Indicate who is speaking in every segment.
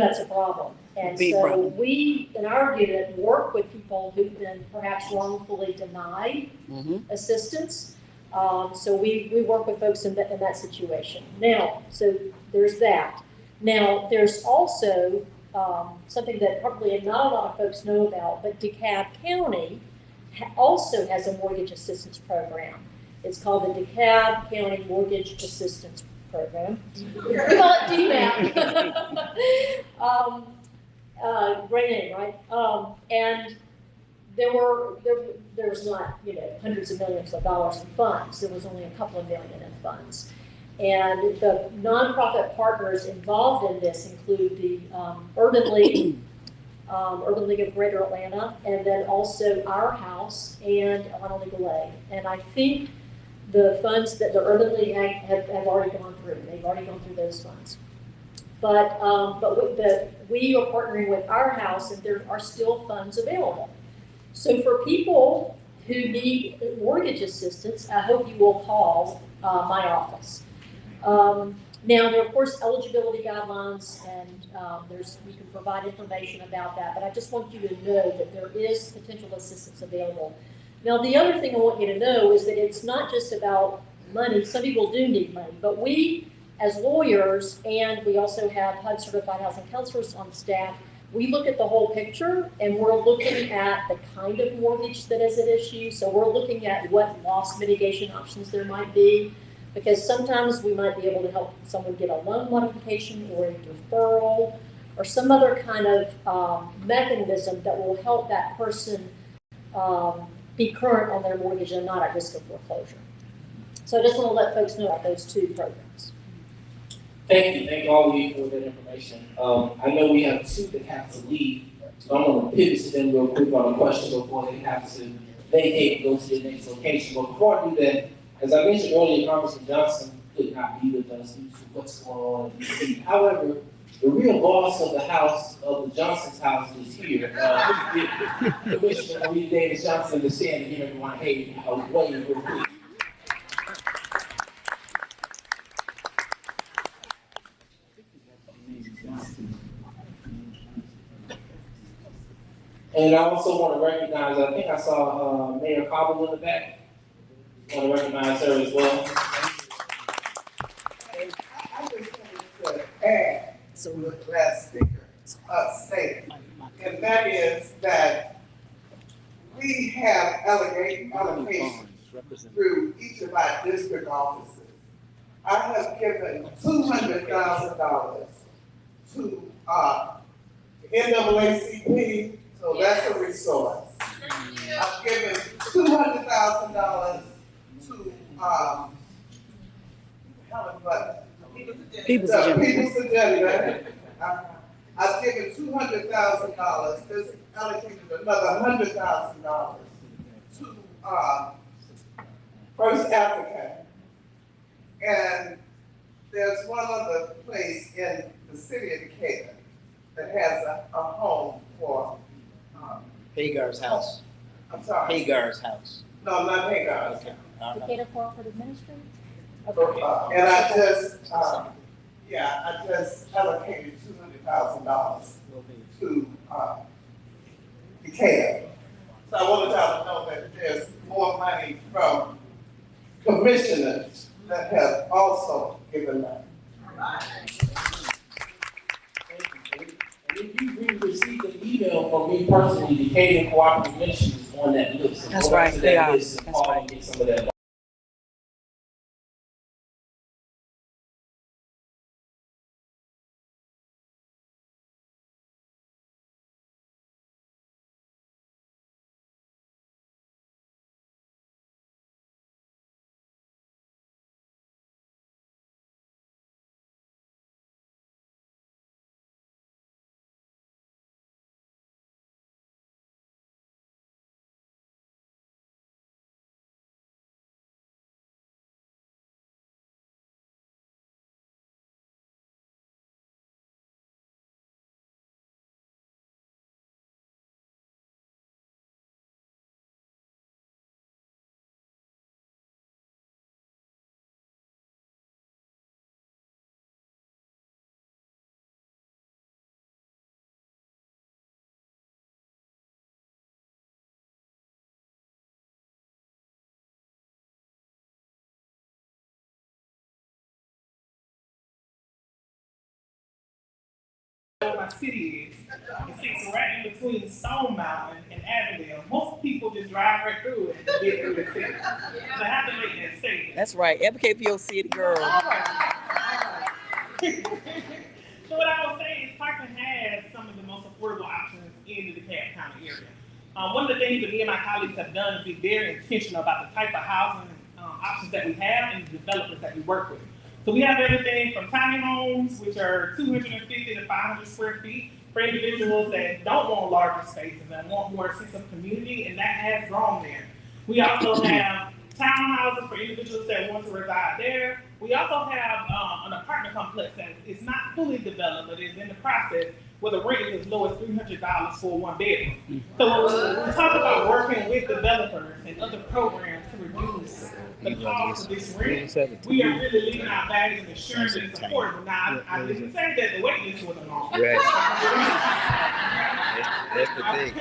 Speaker 1: that's a problem. And
Speaker 2: Big
Speaker 1: so
Speaker 2: problem.
Speaker 1: we, in our unit, work with people who've been perhaps wrongfully denied assistance. So we work with folks in that situation. Now, so there's that. Now, there's also something that probably not a lot of folks know about, but DeKalb County also has a mortgage assistance program. It's called the DeKalb County Mortgage Assistance Program. We call it DMAP. Great name, right? And there's not, hundreds of millions of dollars in funds. There was only a couple of million in funds. And the nonprofit partners involved in this include the Urban League, Urban League of Greater Atlanta, and then also Our House and Atlanta Legal Aid. And I think the funds that the Urban League have already gone through. They've already gone through those funds. But we are partnering with Our House, and there are still funds available. So for people who need mortgage assistance, I hope you will call my office. Now, there are, of course, eligibility guidelines, and we can provide information about that, but I just want you to know that there is potential assistance available. Now, the other thing I want you to know is that it's not just about money. Some people do need money, but we, as lawyers, and we also have HUD certified housing counselors on staff, we look at the whole picture, and we're looking at the kind of mortgage that is at issue. So we're looking at what loss mitigation options there might be, because sometimes we might be able to help someone get a loan modification or a deferral or some other kind of mechanism that will help that person be current on their mortgage and not at risk of foreclosure. So I just want to let folks know about those two programs.
Speaker 3: Thank all of you for that information. I know we have two that have to leave, so I'm going to pivot to them real quick on a question before they have to vacate and go to the next location. But before I do that, as I mentioned earlier, Congressman Johnson could not be with us due to what's going on in DC. However, the real boss of the house, of the Johnson's house, is here. Commissioner Marie Davis Johnson to stand and give everyone a wave real quick. And I also want to recognize, I think I saw Mayor Cobble in the back. I want to recognize her as well.
Speaker 4: I just wanted to add to what the last speaker stated, and that is that we have allocations through each of our district offices. I have given $200,000 to NAACP, so that's a resource. I've given $200,000 to
Speaker 2: People's
Speaker 4: agenda. I've given $200,000. This allocated another $100,000 to First African. And there's one other place in the city of Decatur that has a home for
Speaker 2: Hagar's house.
Speaker 4: I'm sorry.
Speaker 2: Hagar's house.
Speaker 4: No, not Hagar's.
Speaker 2: Okay.
Speaker 1: Decatur Cooperative Ministry?
Speaker 4: And I just allocated $200,000 to Decatur. So I wanted y'all to know that there's more money from commissioners that have also given money.
Speaker 3: And if you received an email from me personally, Decatur Cooperative Ministries is on that list.
Speaker 2: That's right, they are.
Speaker 3: That's
Speaker 2: That's right.
Speaker 3: Get some of that
Speaker 5: my city is. It sits right in between Stone Mountain and Avondale. Most people just drive right through it and get through the city. So I have to make that statement.
Speaker 6: That's right. Advocate for your city, girl.
Speaker 5: All right. So what I will say is Clarkson has some of the most affordable options in the DeKalb County area. One of the things that me and my colleagues have done is be very intentional about the type of housing options that we have and the developers that we work with. So we have everything from tiny homes, which are 250 to 500 square feet, for individuals that don't want larger spaces and want more sense of community, and that has grown there. We also have townhouses for individuals that want to reside there. We also have an apartment complex that is not fully developed, but is in the process, where the rent is as low as $300 for one bedroom. So when we talk about working with developers and other programs to reduce the cost of this rent, we are really leaving our bags and ensuring that it's affordable. Now, I didn't say that the wait list wasn't long.
Speaker 2: Right. That's the thing.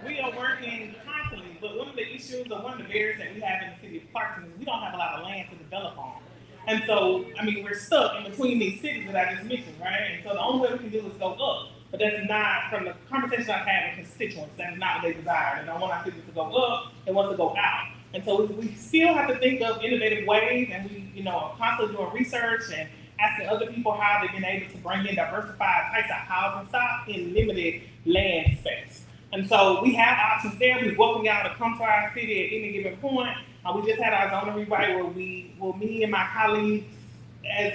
Speaker 5: We are working constantly, but one of the issues or one of the barriers that we have in the city of Clarkson is we don't have a lot of land to develop on. And so, I mean, we're stuck in between these cities that I just mentioned, right? And so the only way we can do is go up. But that's not, from the conversations I've had with constituents, that is not what they desire. They don't want our cities to go up, they want to go out. And so we still have to think of innovative ways, and we, are constantly doing research and asking other people how they've been able to bring in diversified types of housing stock in limited land space. And so we have options there. We welcome y'all to come to our city at any given point. We just had our zoning rewrite where me and my colleagues, as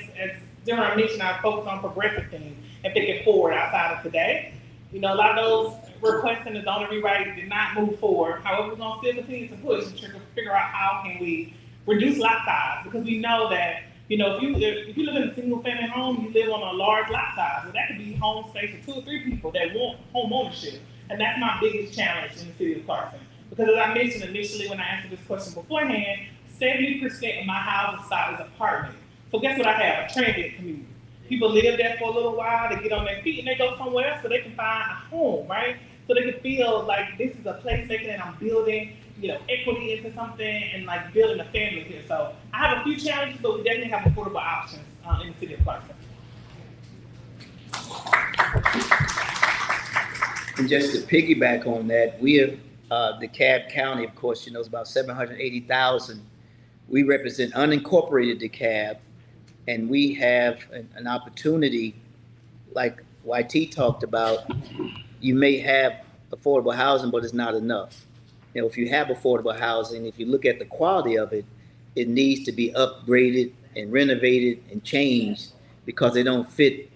Speaker 5: Darren mentioned, I focus on progressive things and thinking forward outside of today. A lot of those requests in the zoning rewrite did not move forward. However, we're going to still continue to push and try to figure out how can we reduce lot size, because we know that if you live in a single family home, you live on a large lot size. So that could be home space for 2 or 3 people that want home ownership. And that's my biggest challenge in the city of Clarkson. Because as I mentioned initially when I answered this question beforehand, 70% of my housing stock is apartment. So guess what I have? A transient community. People live there for a little while, they get on their feet and they go somewhere else so they can find a home, right? So they can feel like this is a place making and I'm building, equity into something and like building a family here. So I have a few challenges, but we definitely have affordable options in the city of Clarkson.
Speaker 2: And just to piggyback on that, we have DeKalb County, of course, is about 780,000. We represent unincorporated DeKalb, and we have an opportunity, like YT talked about. You may have affordable housing, but it's not enough. If you have affordable housing, if you look at the quality of it, it needs to be upgraded and renovated and changed because they don't fit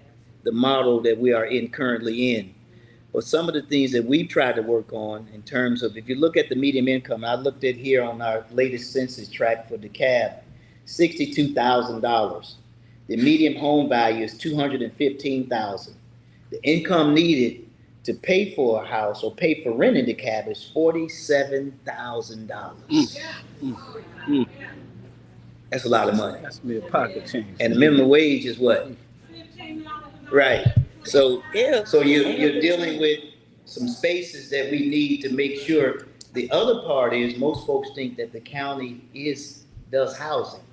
Speaker 2: the model that we are currently in. But some of the things that we've tried to work on in terms of, if you look at the median income, I looked at here on our latest census tract for DeKalb, $62,000. The median home value is $215,000. The income needed to pay for a house or pay for rent in DeKalb is $47,000. That's a lot of money.
Speaker 7: That's me a pocket change.
Speaker 2: And the minimum wage is what? Right. So you're dealing with some spaces that we need to make sure. The other part is most folks think that the county does housing.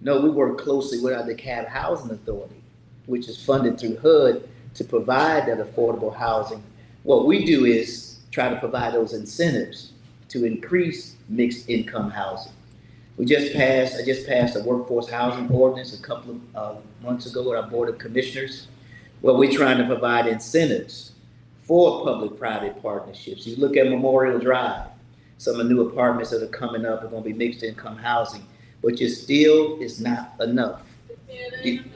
Speaker 2: No, we work closely with our DeKalb Housing Authority, which is funded through HUD to provide that affordable housing. What we do is try to provide those incentives to increase mixed income housing. I just passed a workforce housing ordinance a couple of months ago with our Board of Commissioners. Well, we're trying to provide incentives for public-private partnerships. You look at Memorial Drive, some of the new apartments that are coming up are going to be mixed income housing, but it's not enough.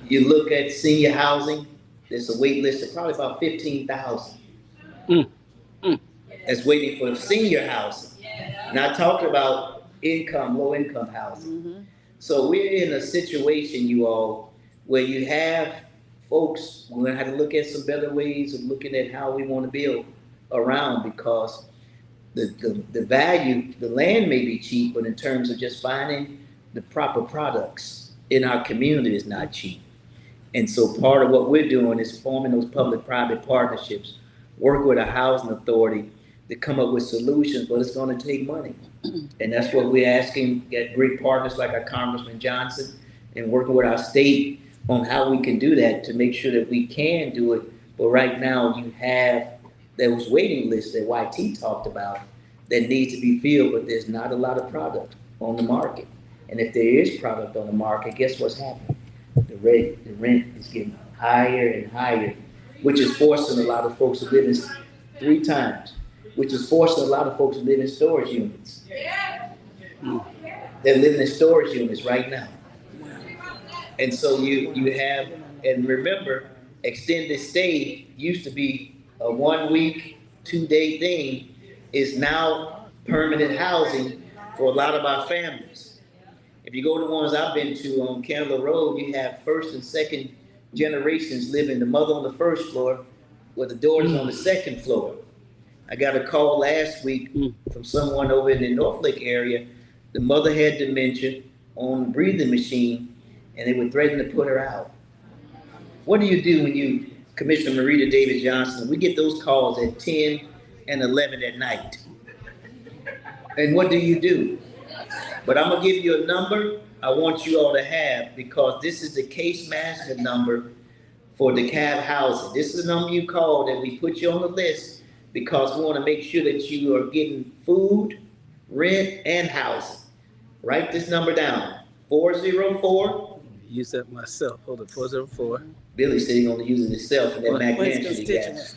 Speaker 2: You look at senior housing, there's a wait list of probably about 15,000 that's waiting for senior housing. Not talking about low income housing. So we're in a situation, you all, where you have folks, we're gonna have to look at some better ways of looking at how we want to build around, because the value, the land may be cheap, but in terms of just finding the proper products in our community is not cheap. And so part of what we're doing is forming those public-private partnerships, work with a housing authority to come up with solutions, but it's gonna take money. And that's what we're asking, get great partners like our Congressman Johnson, and working with our state on how we can do that to make sure that we can do it, But right now, you have those waiting lists that YT talked about that need to be filled, but there's not a lot of product on the market. And if there is product on the market, guess what's happening? The rent is getting higher and higher, which is forcing a lot of folks to live in 3 times, which is forcing a lot of folks to live in storage units. They're living in storage units right now. And so you have, and remember, extended stay used to be a 1 week, 2-day thing, is now permanent housing for a lot of our families. If you go to the ones I've been to on Candler Road, you have first and second generations living, the mother on the first floor with the daughters on the second floor. I got a call last week from someone over in the North Lake area. The mother had dementia on a breathing machine, and they were threatening to put her out. What do you do when you, Commissioner Marita David Johnson, we get those calls at 10 and 11 at night? And what do you do? But I'm gonna give you a number I want you all to have, because this is the case management number for DeKalb Housing. This is the number you call that we put you on the list because we wanna make sure that you are getting food, rent, and housing. Write this number down, 404.
Speaker 7: Use that myself. Hold it, 404.
Speaker 2: Billy said he's gonna use it himself in that Mac
Speaker 6: Where's
Speaker 2: Mansion he got.
Speaker 6: constituents?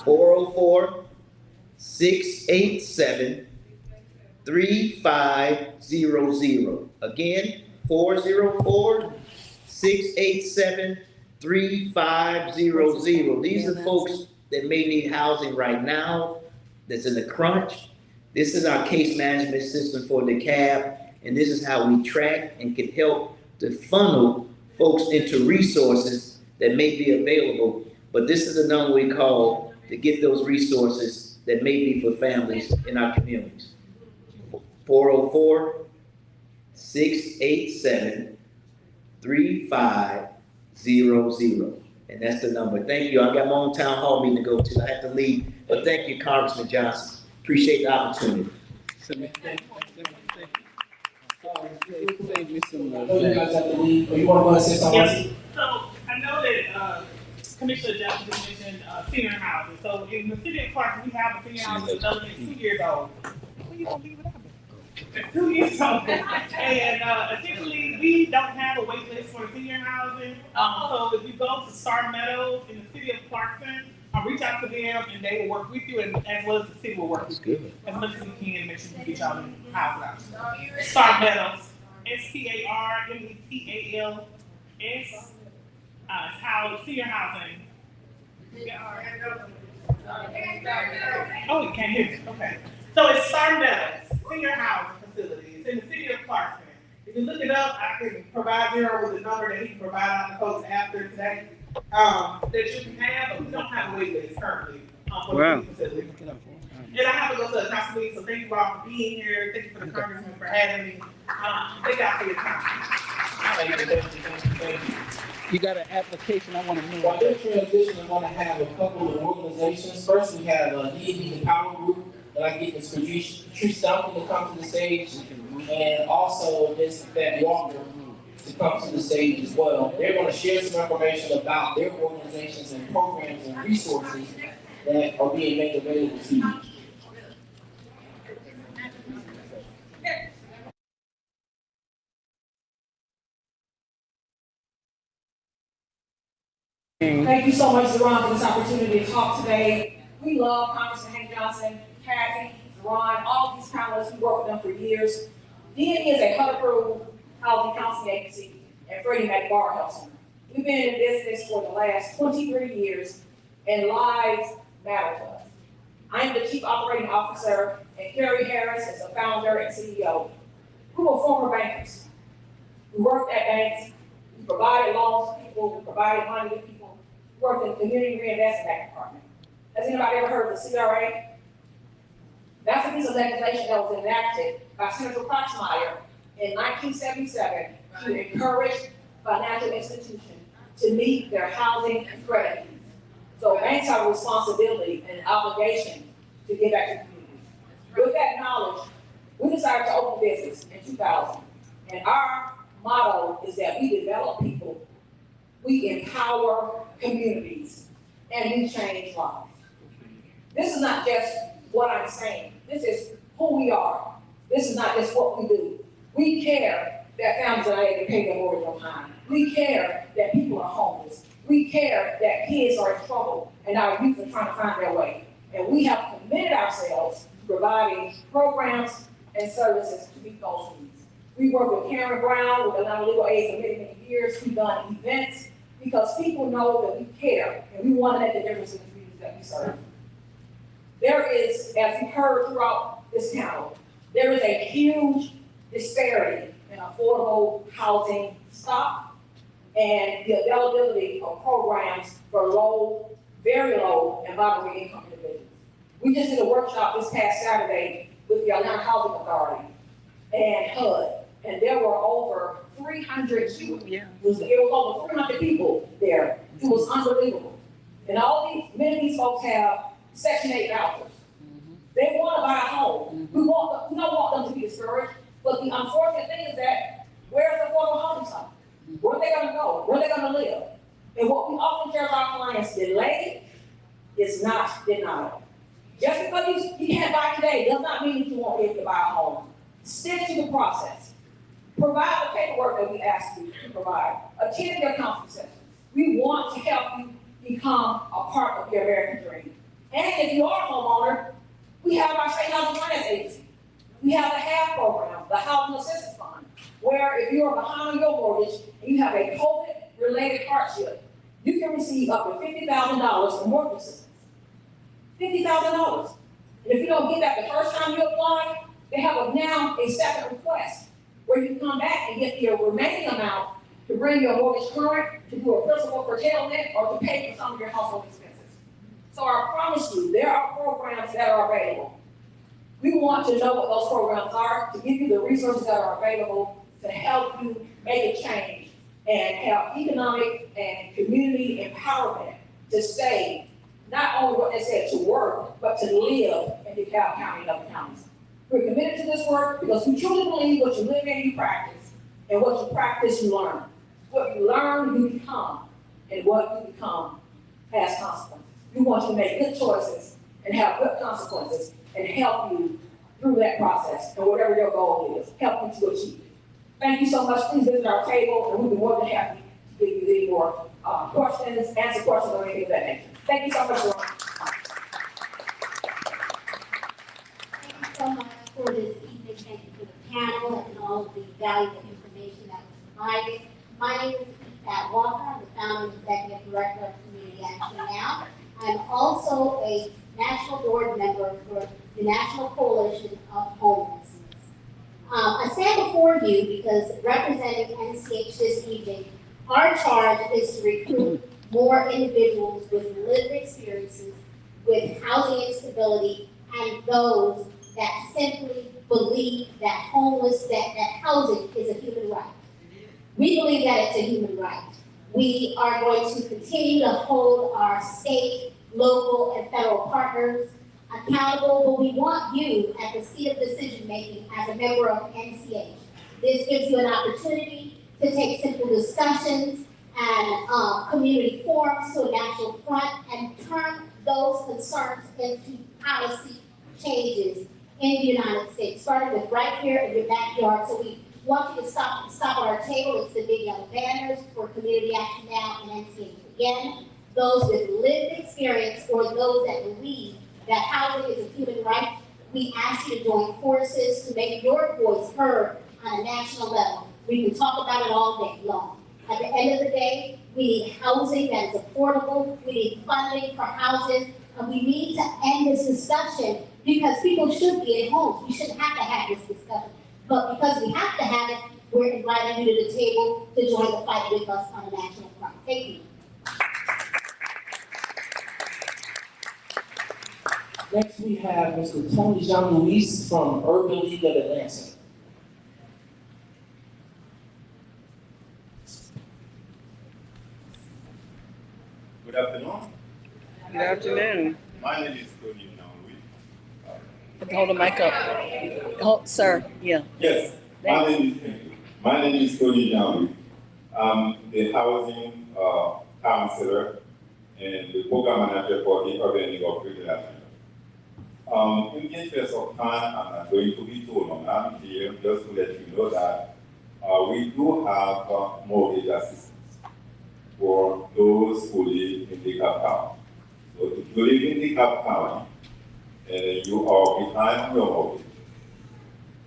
Speaker 2: 404-687-3500. Again, 404-687-3500. These are folks that may need housing right now, that's in the crunch. This is our case management system for DeKalb, and this is how we track and can help to funnel folks into resources that may be available. But this is the number we call to get those resources that may be for families in our communities. 404-687-3500. And that's the number. Thank you. I got my own town hall meeting to go to. I have to leave. But thank you, Congressman Johnson. Appreciate the opportunity.
Speaker 7: Save me some
Speaker 3: I know you guys have to leave, but you want to go and say something?
Speaker 5: Yes, so I know that Commissioner Johnson just mentioned senior housing. So in the city of Clarksville, we have a senior housing development 2 years old. Where you gonna be without me? 2 years old. And essentially, we don't have a wait list for senior housing. So if you go to Star Meadows in the city of Clarksville, reach out to them and they will work with you, and as well as the city will work with you as much as we can to make sure we get y'all in housing out. Star Meadows, StarMeadows. It's how senior housing. Oh, you can't hear me. Okay. So it's Star Meadows, senior housing facilities in the city of Clarksville. If you look it up, I can provide Zero with a number that he can provide on the folks after today. That you can have, but we don't have a wait list currently for the facility. And I have to go to a council meeting, so thank you all for being here. Thank you for the congressman for having me. Thank you all for your time.
Speaker 7: You got an application I want to move.
Speaker 3: While they're transitioning, I want to have a couple of organizations. First, we have D&D the Power Group. I'd like to get Ms. Patrice Duncan to come to the stage, and also Ms. Beth Walker to come to the stage as well. They're going to share some information about their organizations and programs and resources that are being made available to you.
Speaker 8: Thank you so much, Zeron, for this opportunity to talk today. We love Congressman Hank Johnson, Kathy, Zeron, all these panelists. We worked with them for years. D&E is a HUD-approved housing counseling agency, and Freddie Mac Bar helps them. We've been in business for the last 23 years, and lives matter to us. I'm the Chief Operating Officer, and Carrie Harris is the founder and CEO. We were former bankers. We worked at banks. We provided loans to people. We provided money to people. We worked in the Community Reinvestment Bank Department. Has anybody ever heard of the CRA? That's a piece of legislation that was enacted by Senator Proxmire in 1977 to encourage financial institutions to meet their housing and credit needs. So banks have a responsibility and an obligation to give back to the community. With that knowledge, we decided to open business in 2000. And our motto is that we develop people, we empower communities, and we change lives. This is not just what I'm saying. This is who we are. This is not just what we do. We care that families are able to pay their mortgage on time. We care that people are homeless. We care that kids are in trouble and our youth are trying to find their way. And we have committed ourselves to providing programs and services to meet those needs. We work with Karen Brown, with Atlanta Legal Aid for many, many years. We've done events because people know that we care and we want to make a difference in the communities that we serve. There is, as you've heard throughout this panel, there is a huge disparity in affordable housing stock and the availability of programs for low, very low, and moderate income individuals. We just did a workshop this past Saturday with the Atlanta Housing Authority and HUD, and there were over 300 people.
Speaker 6: Yeah.
Speaker 8: It was over 300 people there. It was unbelievable. And many of these folks have Section 8 vouchers. They want to buy a home. We don't want them to be discouraged, but the unfortunate thing is that where's the affordable housing stock? Where are they going to go? Where are they going to live? And what we often tell our clients, delay is not denial. Just because you can't buy today does not mean that you won't be able to buy a home. Stick to the process. Provide the paperwork that we ask you to provide. Attend your counseling sessions. We want to help you become a part of your American dream. And if you are a homeowner, we have our state housing finance agency. We have the HALF program, the Housing Assistance Fund, where if you are behind on your mortgage and you have a COVID-related hardship, you can receive up to $50,000 in mortgage assistance. $50,000. And if you don't get that the first time you apply, they have now a second request where you can come back and get the remaining amount to bring your mortgage current, to do a principal curtailment, or to pay for some of your household expenses. So I promise you, there are programs that are available. We want to know what those programs are, to give you the resources that are available to help you make a change and have economic and community empowerment to stay, not only what they said, to work, but to live in DeKalb County and other counties. We're committed to this work because we truly believe what you live in, you practice, and what you practice, you learn. What you learn, you become, and what you become has consequences. We want you to make good choices and have good consequences and help you through that process and whatever your goal is, help you to achieve it. Thank you so much. Please visit our table and we'll be more than happy to give you any more questions, answer questions, or anything of that nature. Thank you so much, Ron.
Speaker 9: Thank you so much for this evening. Thank you for the panel and all of the valuable information that was provided. My name is Pat Walker. I'm the founder and executive director of Community Action Now. I'm also a national board member for the National Coalition of Homelessness. I stand before you because representing NCH this evening, our charge is to recruit more individuals with lived experiences, with housing instability, and those that simply believe that that housing is a human right. We believe that it's a human right. We are going to continue to hold our state, local, and federal partners accountable, but we want you at the seat of decision-making as a member of NCH. This gives you an opportunity to take simple discussions and community forums to a national front and turn those concerns into policy changes in the United States, starting with right here in your backyard. So we want you to stop at our table. It's the big yellow banners for Community Action Now and NCH. Again, those with lived experience or those that believe that housing is a human right, we ask you to join forces to make your voice heard on a national level. We can talk about it all day long. At the end of the day, we need housing that is affordable, we need funding for houses, and we need to end this discussion because people should be at homes. We shouldn't have to have this discussion. But because we have to have it, we're inviting you to the table to join the fight with us on a national front. Thank you.
Speaker 3: Next, we have Mr. Tony Jean-Louis from Urban League of Atlanta.
Speaker 10: Good afternoon.
Speaker 6: Good afternoon.
Speaker 10: My name is Tony Jean-Louis.
Speaker 6: Hold the mic up. Hold, sir, yeah.
Speaker 10: Yes, my name is Tony Jean-Louis. I'm the housing counselor and the program manager for the Urban League of Greater Atlanta. In the interest of time, I'm not going to be too long. I'm here just to let you know that we do have mortgage assistance for those who live in DeKalb County. So if you live in DeKalb County and you are behind on your mortgage,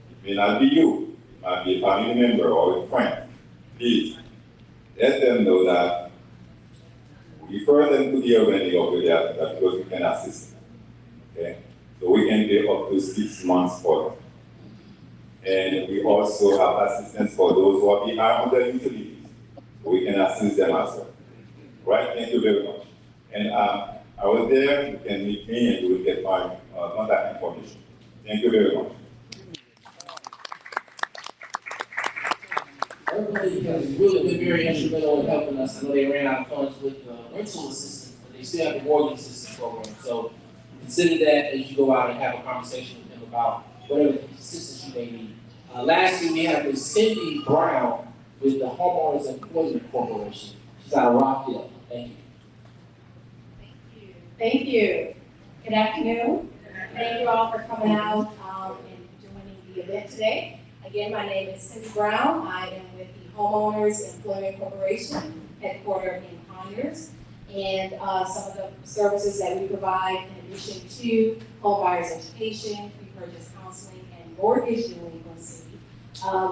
Speaker 10: it may not be you, it might be a family member or a friend. Please let them know that we refer them to the Urban League of Greater Atlanta because we can assist them. Okay? So we can pay up to 6 months for them. And we also have assistance for those who are behind on their utilities. So we can assist them as well. Right? Thank you very much. And I was there, you can meet me and you will get my contact information. Thank you very much.
Speaker 3: Everybody has really been very instrumental in helping us. I know they ran out of funds with rental assistance, but they still have the mortgage assistance program. So consider that as you go out and have a conversation with them about whatever assistance you may need. Lastly, we have Ms. Cindy Brown with the Homeowners Employment Corporation. She's out of Rockdale. Thank you.
Speaker 8: Thank you. Good afternoon. Thank you all for coming out and joining the event today. Again, my name is Cindy Brown. I am with the Homeowners Employment Corporation, headquartered in Conyers. And some of the services that we provide in addition to home buyers education, pre-purchase counseling, and mortgage delinquency.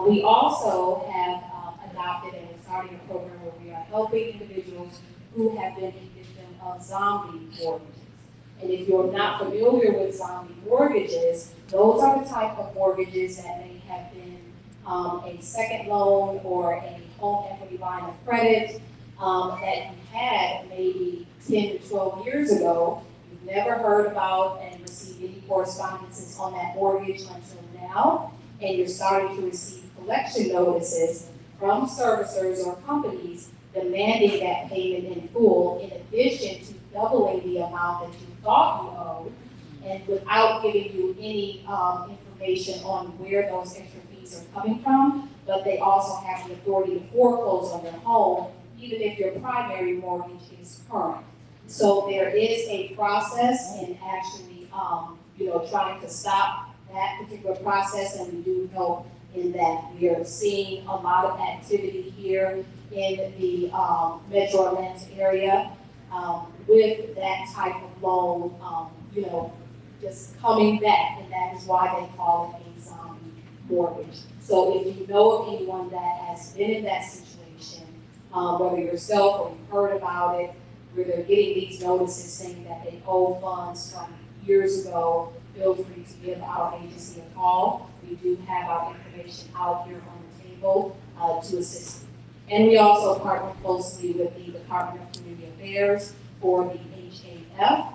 Speaker 8: We also have adopted and we're starting a program where we are helping individuals who have been a victim of zombie mortgages. And if you're not familiar with zombie mortgages, those are the type of mortgages that may have been a second loan or a home equity line of credit that you had maybe 10 to 12 years ago. You've never heard about and received any correspondences on that mortgage until now, and you're starting to receive collection notices from servicers or companies demanding that payment in full, in addition to doubling the amount that you thought you owed, and without giving you any information on where those extra fees are coming from. But they also have the authority to foreclose on your home, even if your primary mortgage is current. So there is a process in actually, trying to stop that particular process, and we do help in that. We are seeing a lot of activity here in the Metro Atlanta area with that type of loan, just coming back, and that is why they call it a zombie mortgage. So if you know of anyone that has been in that situation, whether yourself or you've heard about it, where they're getting these notices saying that they owe funds from years ago, feel free to give our agency a call. We do have our information out here on the table to assist you. And we also partner closely with the Department of Community Affairs for the HAF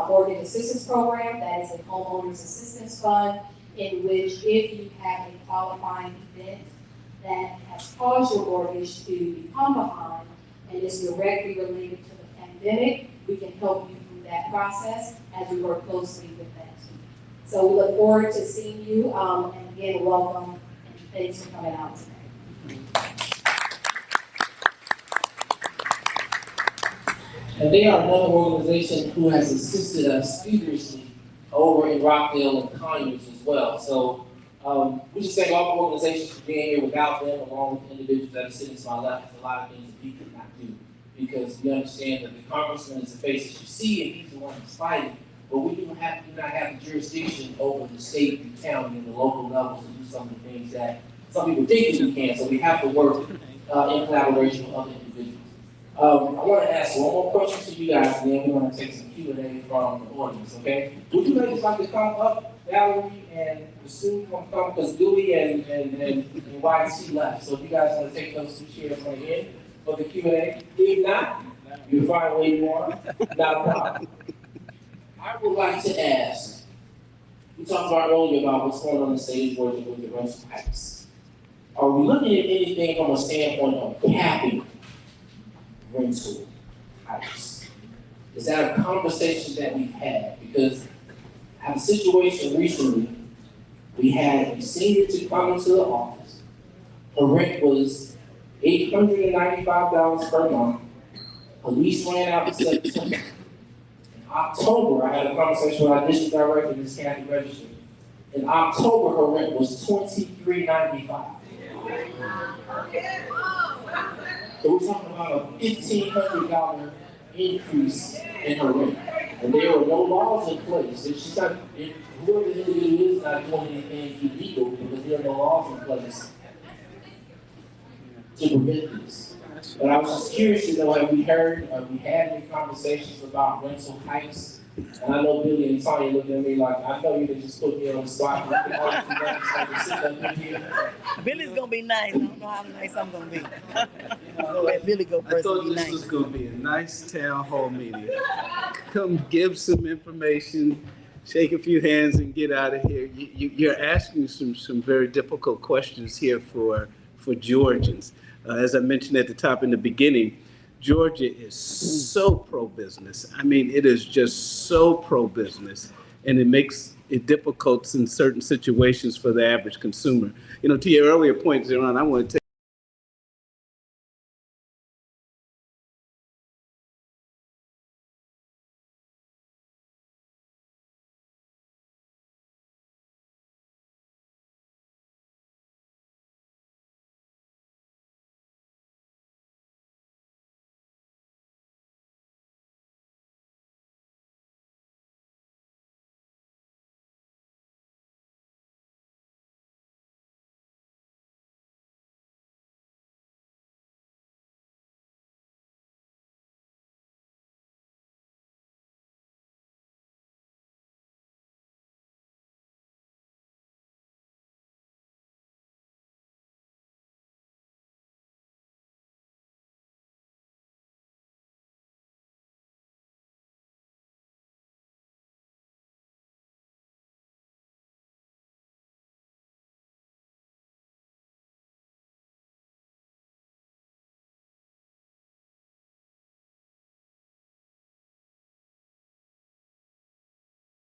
Speaker 8: Mortgage Assistance Program. That is a homeowners assistance fund in which if you have a qualifying event that has caused your mortgage to become behind and is directly related to the pandemic, we can help you through that process as we work closely with that team. So we look forward to seeing you, and again, welcome, and thanks for coming out today.
Speaker 3: And they are another organization who has assisted us vigorously over in Rockdale and Conyers as well. So we just thank all the organizations for being here. Without them, along with individuals that are sitting to my left, there's a lot of things that we could not do, because we understand that the congressman is the face that you see and he's the one who's fighting, but we do not have the jurisdiction over the state and county and the local levels to do some of the things that some people think we can. So we have to work in collaboration with other individuals. I want to ask one more question to you guys, and then we're going to take some Q&A from the audience, okay? Would you ladies like to come up, Valerie and Sue, want to come, because Dewey and YC left. So if you guys want to take those two chairs right in for the Q&A. If not, you're fine where you are, not a problem. I would like to ask, we talked about earlier about what's going on in the state of Georgia with the rental tax. Are we looking at anything from a standpoint of capping rental houses? Is that a conversation that we've had? Because I had a situation recently, we had a senior to come into the office. Her rent was $895 per month. Police ran out in September. In October, I had a conversation with our district director, Ms. Kathy Register. In October, her rent was $23.95. So we're talking about a $1,500 increase in her rent. And there were no laws in place. And she's not, whoever the individual is not doing anything illegal because there are no laws in place to prevent this. But I was just curious to know, have we heard, we had any conversations about rental hikes? And I know Billy and Tanya looking at me like, I know you didn't just put me on the spot.
Speaker 6: Billy's gonna be nice. I don't know how nice I'm gonna be. Let Billy go
Speaker 7: I
Speaker 6: first
Speaker 7: thought
Speaker 6: and be
Speaker 7: this
Speaker 6: nice.
Speaker 7: was gonna be a nice town hall meeting. Come give some information, shake a few hands and get out of here. You're asking some very difficult questions here for Georgians. As I mentioned at the top in the beginning, Georgia is so pro-business. I mean, it is just so pro-business, and it makes it difficult in certain situations for the average consumer. You know, to your earlier point, Zeron, I want to take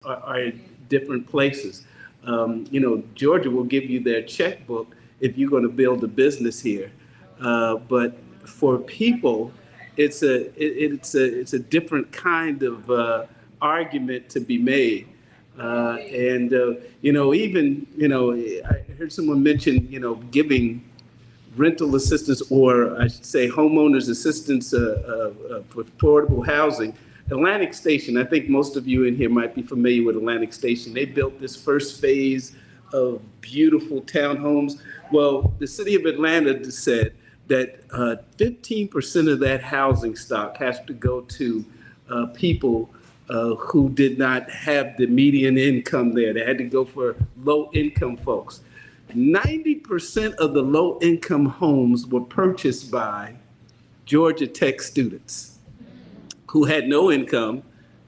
Speaker 7: are different places. You know, Georgia will give you their checkbook if you're going to build a business here. But for people, it's a different kind of argument to be made. You know, even, you know, I heard someone mention, you know, giving rental assistance, or I should say homeowners assistance for affordable housing. Atlantic Station, I think most of you in here might be familiar with Atlantic Station. They built this first phase of beautiful townhomes. Well, the city of Atlanta said that 15% of that housing stock has to go to people who did not have the median income there. They had to go for low-income folks. 90% of the low-income homes were purchased by Georgia Tech students who had no income.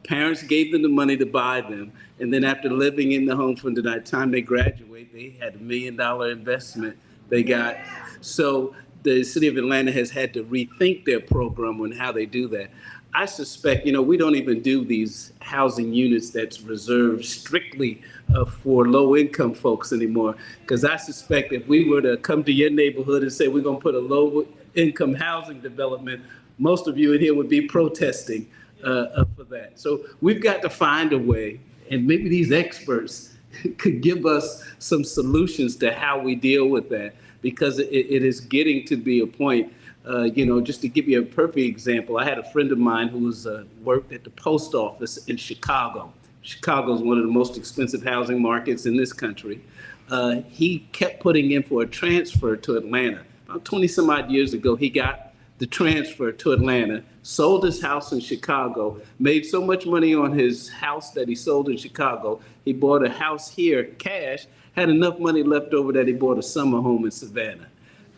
Speaker 7: Parents gave them the money to buy them. And then after living in the home from the time they graduate, they had $1 million investment they got. So the city of Atlanta has had to rethink their program on how they do that. I suspect, you know, we don't even do these housing units that's reserved strictly for low-income folks anymore. Because I suspect if we were to come to your neighborhood and say we're going to put a low-income housing development, most of you in here would be protesting for that. So we've got to find a way, and maybe these experts could give us some solutions to how we deal with that, because it is getting to be a point. You know, just to give you a perfect example, I had a friend of mine who was worked at the post office in Chicago. Chicago is one of the most expensive housing markets in this country. He kept putting in for a transfer to Atlanta. About 20 some odd years ago, he got the transfer to Atlanta, sold his house in Chicago, made so much money on his house that he sold in Chicago, he bought a house here cash, had enough money left over that he bought a summer home in Savannah.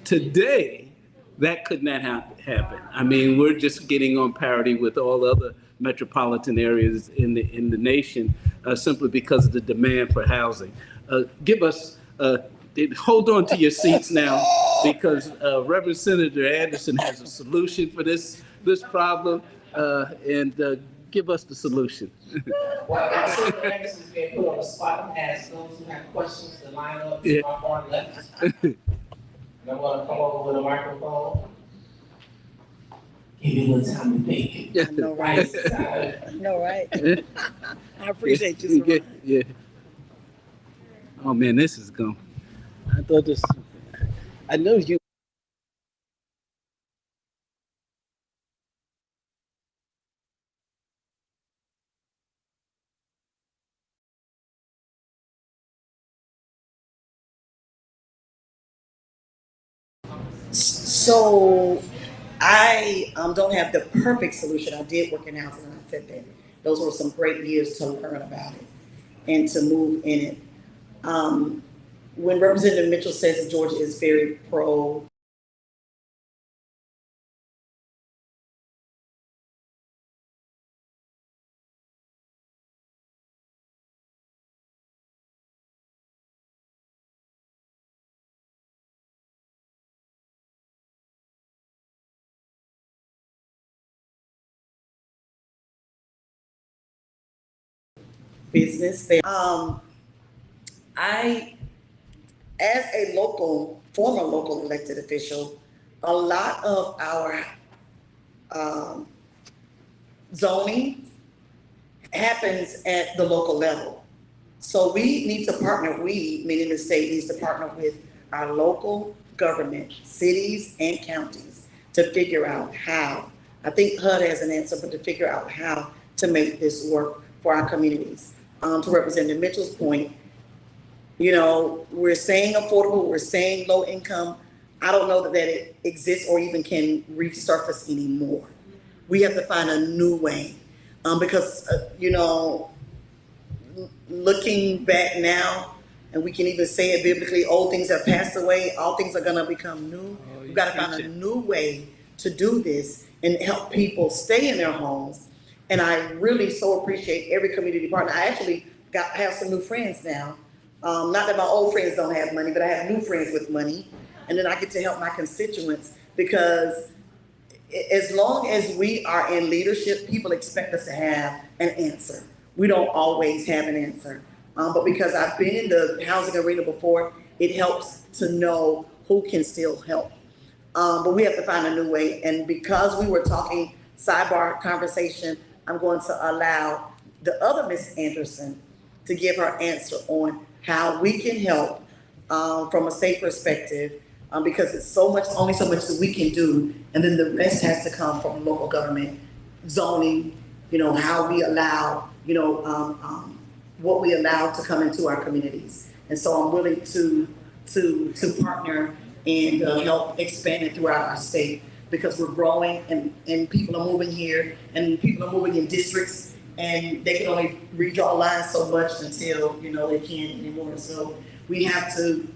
Speaker 7: Today, that could not happen. I mean, we're just getting on parity with all other metropolitan areas in the nation simply because of the demand for housing. Give us, hold on to your seats now, because Reverend Senator Anderson has a solution for this problem, and give us the solution.
Speaker 3: Well, Senator Anderson is being put on the spot and ask those who have questions to line up to my far left. And I'm going to come over with a microphone. give me a little time to think.
Speaker 6: I know, right? I know, right? I appreciate you, Saran.
Speaker 7: Yeah. Oh man, this is gone. I thought this. I know you.
Speaker 6: So I don't have the perfect solution. I did work in housing, and I said that those were some great years to learn about it and to move in it. When Representative Mitchell says that Georgia is very pro business, I, as a former local elected official, a lot of our zoning happens at the local level. So we need to partner, meaning the state needs to partner with our local government, cities and counties, to figure out how. I think HUD has an answer, but to figure out how to make this work for our communities. To Representative Mitchell's point, you know, we're saying affordable, we're saying low income. I don't know that it exists or even can resurface anymore. We have to find a new way, because, you know, looking back now, and we can even say it biblically, old things have passed away, all things are gonna become new. We've gotta find a new way to do this and help people stay in their homes. And I really so appreciate every community partner. I actually have some new friends now. Not that my old friends don't have money, but I have new friends with money. And then I get to help my constituents, because as long as we are in leadership, people expect us to have an answer. We don't always have an answer. But because I've been in the housing arena before, it helps to know who can still help. But we have to find a new way. And because we were talking sidebar conversation, I'm going to allow the other Miss Anderson to give her answer on how we can help from a state perspective, because it's only so much that we can do, and then the rest has to come from local government, zoning, you know, how we allow, you know, what we allow to come into our communities. And so I'm willing to partner and help expand it throughout our state, because we're growing and people are moving here and people are moving in districts, and they can only redraw lines so much until, you know, they can't anymore. So we have to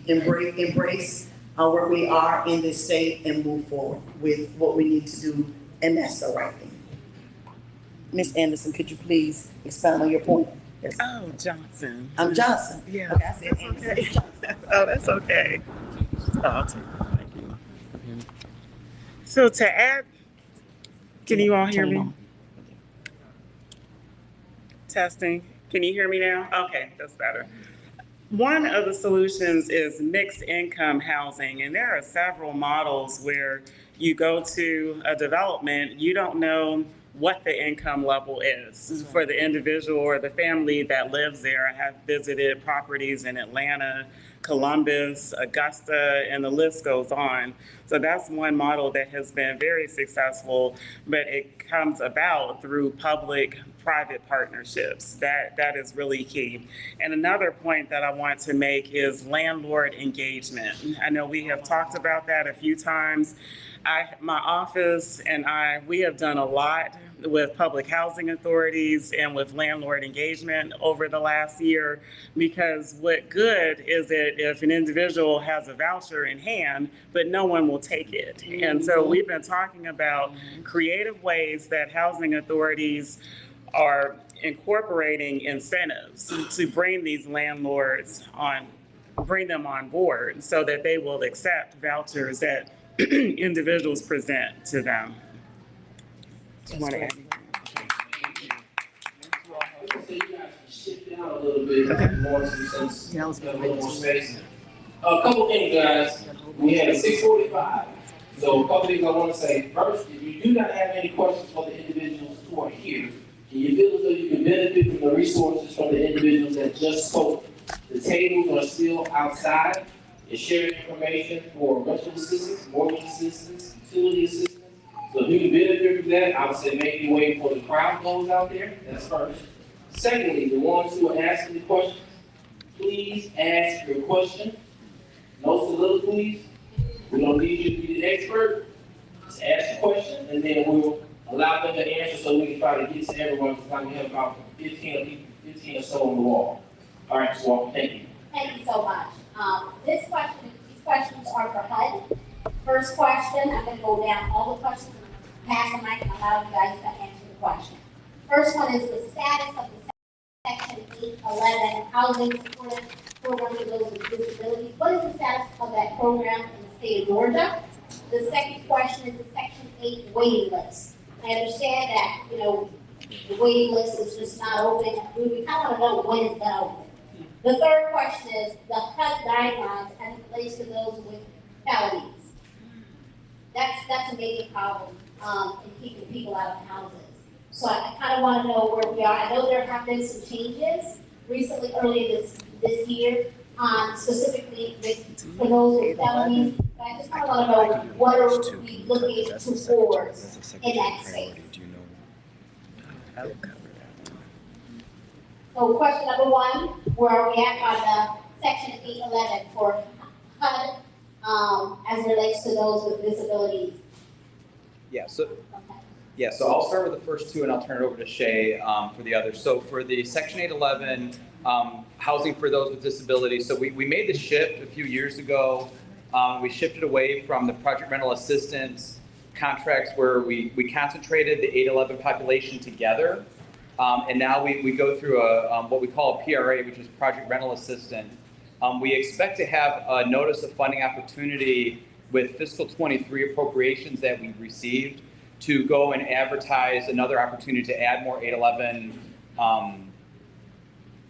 Speaker 6: embrace where we are in this state and move forward with what we need to do, and that's the right thing. Ms. Anderson, could you please expound on your point? Yes.
Speaker 11: Oh, Johnson.
Speaker 6: I'm Johnson.
Speaker 11: Yeah.
Speaker 6: Okay, I said
Speaker 11: That's
Speaker 6: Anderson.
Speaker 11: okay. Oh, that's okay. Oh, I'll take it. Thank you. So to add, can you all hear me? Testing. Can you hear me now? Okay, that's better. One of the solutions is mixed income housing, and there are several models where you go to a development, you don't know what the income level is for the individual or the family that lives there. I have visited properties in Atlanta, Columbus, Augusta, and the list goes on. So that's one model that has been very successful, but it comes about through public-private partnerships. That is really key. And another point that I want to make is landlord engagement. I know we have talked about that a few times. My office and we have done a lot with public housing authorities and with landlord engagement over the last year, because what good is it if an individual has a voucher in hand, but no one will take it? And so we've been talking about creative ways that housing authorities are incorporating incentives to bring these landlords bring them on board so that they will accept vouchers that individuals present to them.
Speaker 3: So you guys can shift down a little bit more to sense.
Speaker 6: Yeah, I was
Speaker 3: A little more space. A couple things, guys. We had 6:45. So a couple things I want to say. First, if you you do not have any questions for the individuals who are here, and you feel as though you can benefit from the resources from the individuals that just spoke, the tables are still outside. It's sharing information for rental assistance, mortgage assistance, utility assistance. So if you can benefit from that, I would say make your way before the crowd goes out there. That's first. Secondly, the ones who are asking the questions, please ask your question. No soliloquies. We don't need you to be the expert. Just ask the question, and then we'll allow them to answer so we can try to get to everyone. Because we have about 15 or so on the wall. All right, Ms. Walker, thank you.
Speaker 9: Thank you so much. These questions are for HUD. First question, I'm gonna go down all the questions, and pass the mic and allow you guys to answer the question. First one is the status of the Section 811 Housing Support Program for those with disabilities. What is the status of that program in the state of Georgia? The second question is the Section 8 waiting list. I understand that, the waiting list is just not open. We kind of want to know when it's gonna open. The third question is the HUD guidelines as it relates to those with felonies. That's a major problem in keeping people out of houses. So I kind of want to know where we are. I know there have been some changes recently, earlier this year, specifically for those with felonies. But I just kind of want to know what are we looking towards in that space. So question number one, where are we at on the Section 811 for HUD as it relates to those with disabilities?
Speaker 12: So I'll start with the first two and I'll turn it over to Shay for the others. So for the Section 811, housing for those with disabilities, so we made the shift a few years ago. We shifted away from the project rental assistance contracts where we concentrated the 811 population together. And now we go through what we call a PRA, which is project rental assistant. We expect to have a notice of funding opportunity with fiscal 23 appropriations that we received to go and advertise another opportunity to add more 811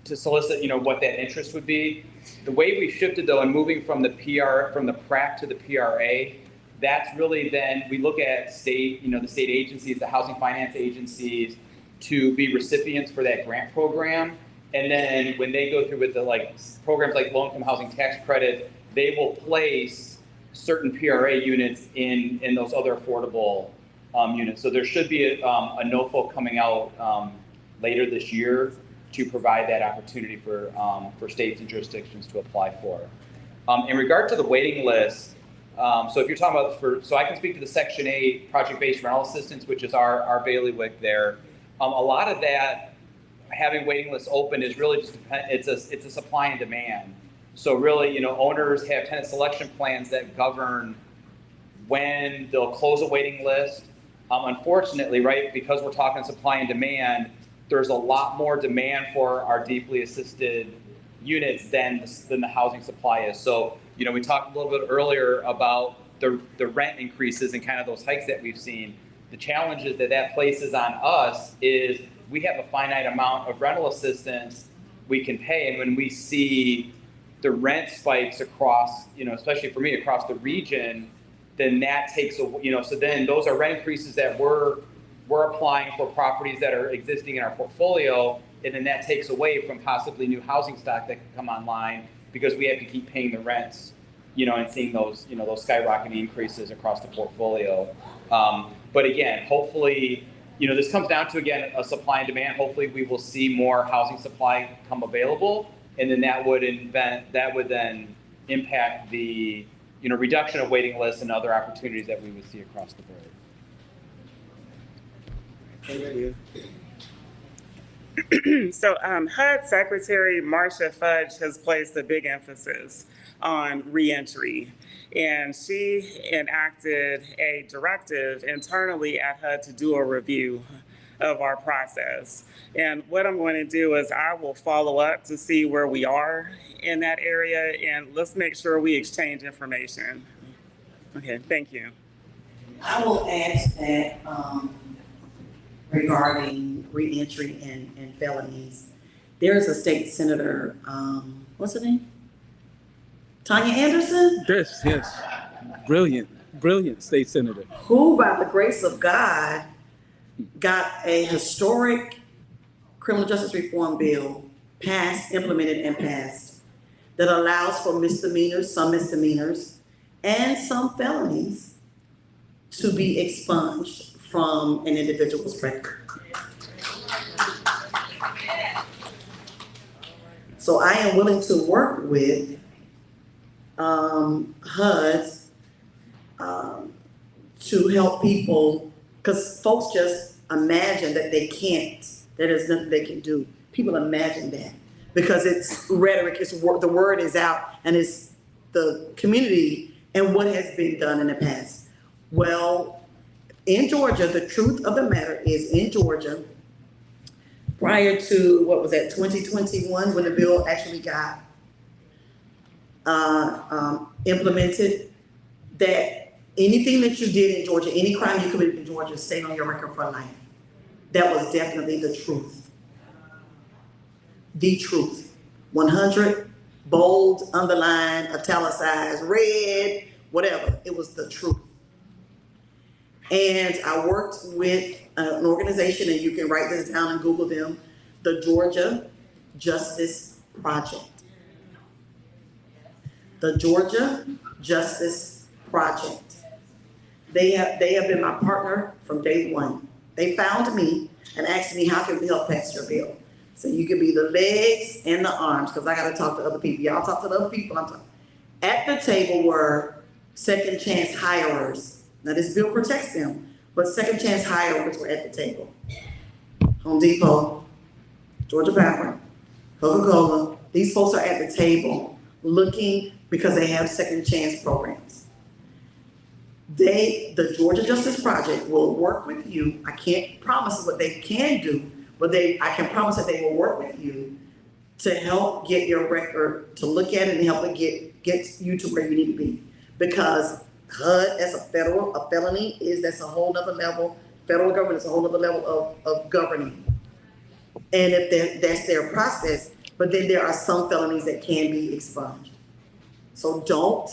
Speaker 12: to solicit, what that interest would be. The way we've shifted though, and moving from the PRAC to the PRA, that's really then we look at state, the state agencies, the housing finance agencies, to be recipients for that grant program. And then when they go through with the programs like low income housing tax credit, they will place certain PRA units in those other affordable units. So there should be a NOFO coming out later this year to provide that opportunity for states and jurisdictions to apply for. In regard to the waiting list, so if you're talking about so I can speak to the Section 8 project-based rental assistance, which is our bailiwick there. A lot of that, having waiting lists open is really just it's a supply and demand. So really, owners have tenant selection plans that govern when they'll close a waiting list. Unfortunately, right, because we're talking supply and demand, there's a lot more demand for our deeply assisted units than the housing supply is. So, we talked a little bit earlier about the rent increases and kind of those hikes that we've seen. The challenges that places on us is we have a finite amount of rental assistance we can pay. And when we see the rent spikes across, especially for me, across the region, then that takes, so then those are rent increases that we're applying for properties that are existing in our portfolio. And then that takes away from possibly new housing stock that can come online because we have to keep paying the rents, and seeing those, those skyrocketing increases across the portfolio. But again, hopefully, this comes down to, again, a supply and demand. Hopefully we will see more housing supply come available. And then that would then impact the, reduction of waiting lists and other opportunities that we would see across the board.
Speaker 7: Thank you.
Speaker 11: So HUD Secretary Marcia Fudge has placed a big emphasis on reentry. And she enacted a directive internally at HUD to do a review of our process. And what I'm going to do is I will follow up to see where we are in that area, and let's make sure we exchange information. Okay, thank you.
Speaker 6: I will ask that regarding reentry and felonies, there's a state senator, what's her name? Tanya Anderson?
Speaker 7: Yes, brilliant. Brilliant state senator.
Speaker 6: who by the grace of God got a historic criminal justice reform bill passed, implemented and passed that allows for misdemeanors, and some felonies to be expunged from an individual's record. So I am willing to work with HUDs to help people, because folks just imagine that they can't, that there's nothing they can do. People imagine that because it's rhetoric, the word is out, and it's the community and what has been done in the past. Well, in Georgia, the truth of the matter is, in Georgia, prior to, 2021, when the bill actually got implemented, that anything that you did in Georgia, any crime you committed in Georgia, stayed on your record for life. That was definitely the truth. The truth. 100, bold, underlined, italicized, red, whatever. It was the truth. And I worked with an organization, and you can write this down and Google them, the Georgia Justice Project. The Georgia Justice Project. They have been my partner from day one. They found me and asked me, how can we help pass your bill? So you could be the legs and the arms, because I got to talk to other people. Y'all talk to the other people. I'm talking. At the table were second chance hirers. Now this bill protects them, but second chance hirers were at the table. Home Depot, Georgia Power, Coca-Cola. These folks are at the table looking because they have second chance programs. The Georgia Justice Project will work with you. I can't promise what they can do, but I can promise that they will work with you to help get your record, to look at it and help it get you to where you need to be. Because HUD as a felony that's a whole nother level. Federal government is a whole nother level of governing. And if that's their process, but then there are some felonies that can be expunged. So don't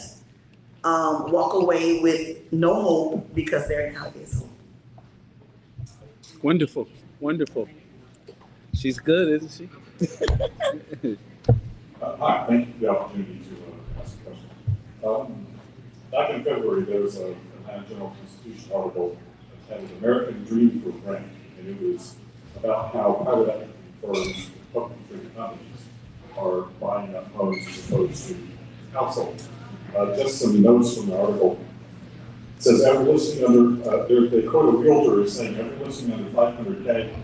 Speaker 6: walk away with no hope, because there now is hope.
Speaker 7: Wonderful, wonderful. She's good, isn't she?
Speaker 10: Hi, thank you for the opportunity to ask a question. Back in February, there was a Atlanta Journal-Constitution article that had an American Dream for Rent, and it was about how private equity firms, publicly traded companies, are buying up homes as opposed to households. Just some notes from the article. It says, every listing under, they quote a realtor as saying, every listing under 500K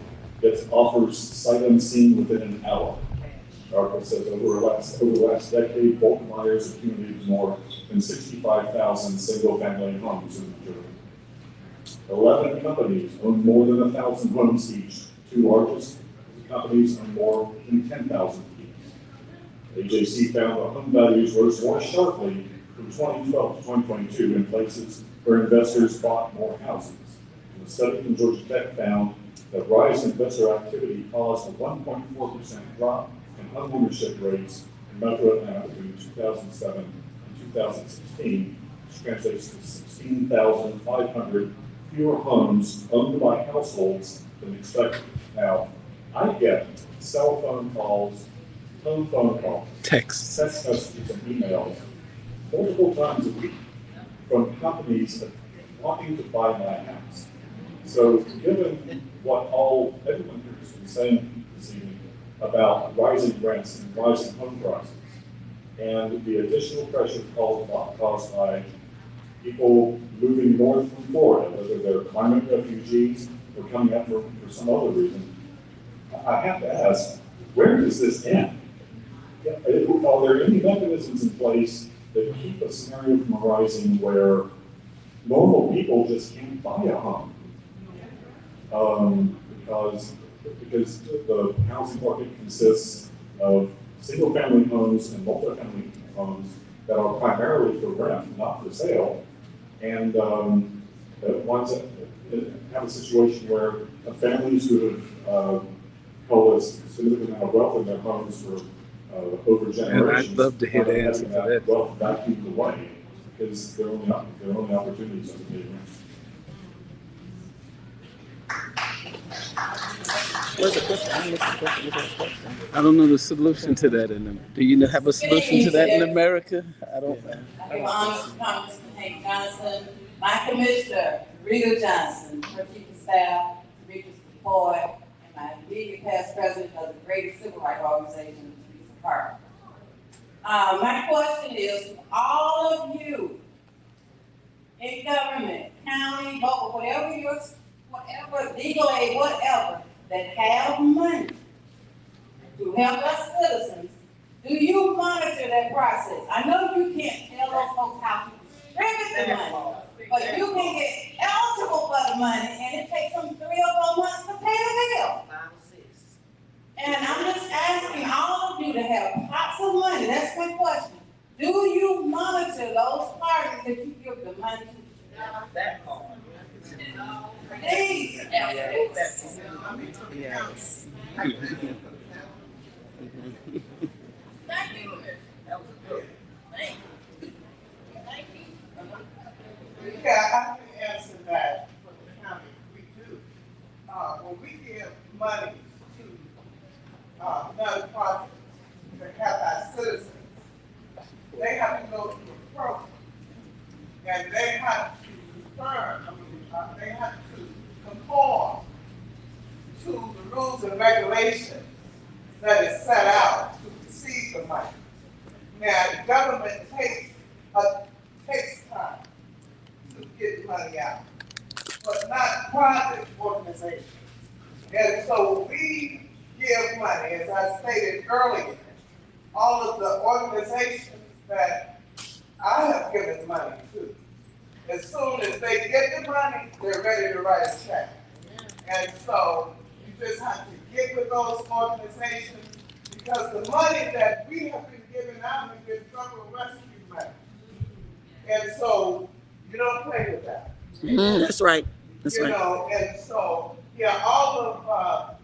Speaker 10: gets offers sight unseen within an hour. The article says, over the last decade, Bolton Myers accumulated more than 65,000 single-family homes in New Jersey. 11 companies own more than 1,000 homes each. Two largest companies own more than 10,000 each. AJC found that home values rose more sharply from 2012 to 2022 in places where investors bought more houses. And a study from Georgia Tech found that rising investor activity caused a 1.4% drop in homeownership rates in Metro Atlanta between 2007 and 2016, which translates to 16,500 fewer homes owned by households than expected. Now, I get cell phone calls, phone calls, text messages, and emails multiple times a week from companies that are wanting to buy my house. So, given what everyone here has been saying this evening about rising rents and rising home prices, and the additional pressure caused by people moving north from Florida, whether they're climate refugees or coming up for some other reason, I have to ask, where does this end? Are there any mechanisms in place that keep a scenario from arising where normal people just can't buy a home? Because the housing market consists of single-family homes and multifamily homes that are primarily for rent, not for sale, and ones that have a situation where families who have held a significant amount of wealth in their homes for over generations.
Speaker 7: And I'd love to hear the answer to that.
Speaker 10: Wealth vacuumed away. Because their only opportunities to pay rent.
Speaker 6: What's the question? I missed the question. Was there a question?
Speaker 7: I don't know the solution to that do you have a solution to that in America? I don't.
Speaker 13: I give honors to Congressman Hank Johnson, my commissioner, Rita Johnson, her chief of staff, Demetrius McCoy, and my immediate past president of the greatest civil rights organization, Teresa Parker. My question is to all of you in government, county, local, whatever, legal aid, whatever, that have money to help us citizens, do you monitor that process? I know you can't tell those folks how to distribute the money, but you can get eligible for the money, and it takes them 3 or 4 months to pay the bill. And I'm just asking all of you to have pots of money. That's my question. Do you monitor those parties that you give the money to? That part. Please.
Speaker 6: Yes.
Speaker 13: Thank you. Thank you. Thank you.
Speaker 4: Yeah, I can answer that for the county. We do. When we give money to nonprofits to help our citizens, they have to go through a program. And they have to they have to conform to the rules and regulations that is set out to receive the money. Now, the government takes time to get the money out, but not private organizations. And so we give money, as I stated earlier, all of the organizations that I have given money to, as soon as they get the money, they're ready to write a check. And so you just have to get with those organizations, because the money that we have been giving out has been trouble rescue money. And so you don't play with that.
Speaker 6: That's right. That's right.
Speaker 4: You know, and so, yeah, all of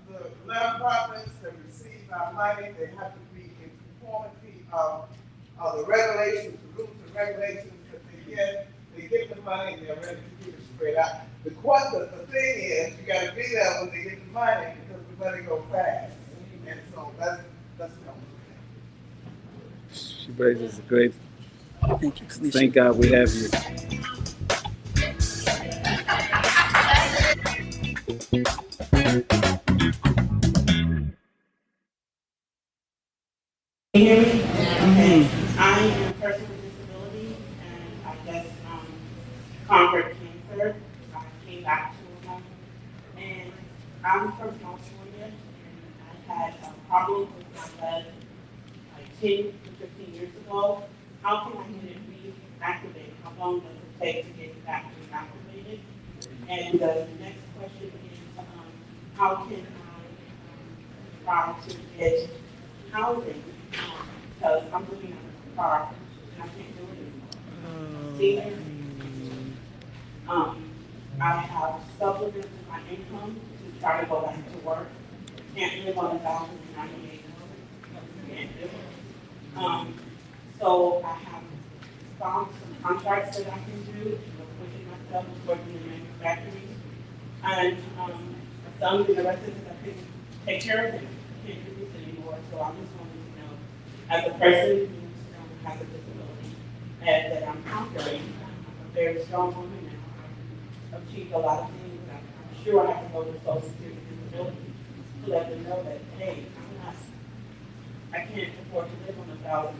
Speaker 4: the nonprofits that receive our money, they have to be in conformity of the regulations, the rules and regulations that they get. They get the money and they're ready to give it straight out. The thing is, you gotta be there when they get the money, because the money goes fast. And so that's no.
Speaker 7: She raises a great.
Speaker 6: Thank you, Kalisha.
Speaker 7: Thank God we have you.
Speaker 5: Okay. I am a person with disability, and I just conquered cancer. I came back to home, and I'm from California, and I had a problem with my leg like 10 to 15 years ago. How can I get it reactivated? How long does it take to get it back reactivated? And the next question is, how can I try to get housing? Because I'm living in a car and I can't do it anymore. Senior, I have supplemented my income to try to go back to work. Can't live on $1,098. Can't do it. So I have found some contracts that I can do, pushing myself, working in manufacturing, and some of the residents I couldn't take care of them. I can't do this anymore. So I just wanted to know, as a person who has a disability and that I'm conquering, I'm a very strong woman now. I've achieved a lot of things. I'm sure I have to go to Social Security Disability to let them know that, hey, I can't afford to live on $1,098.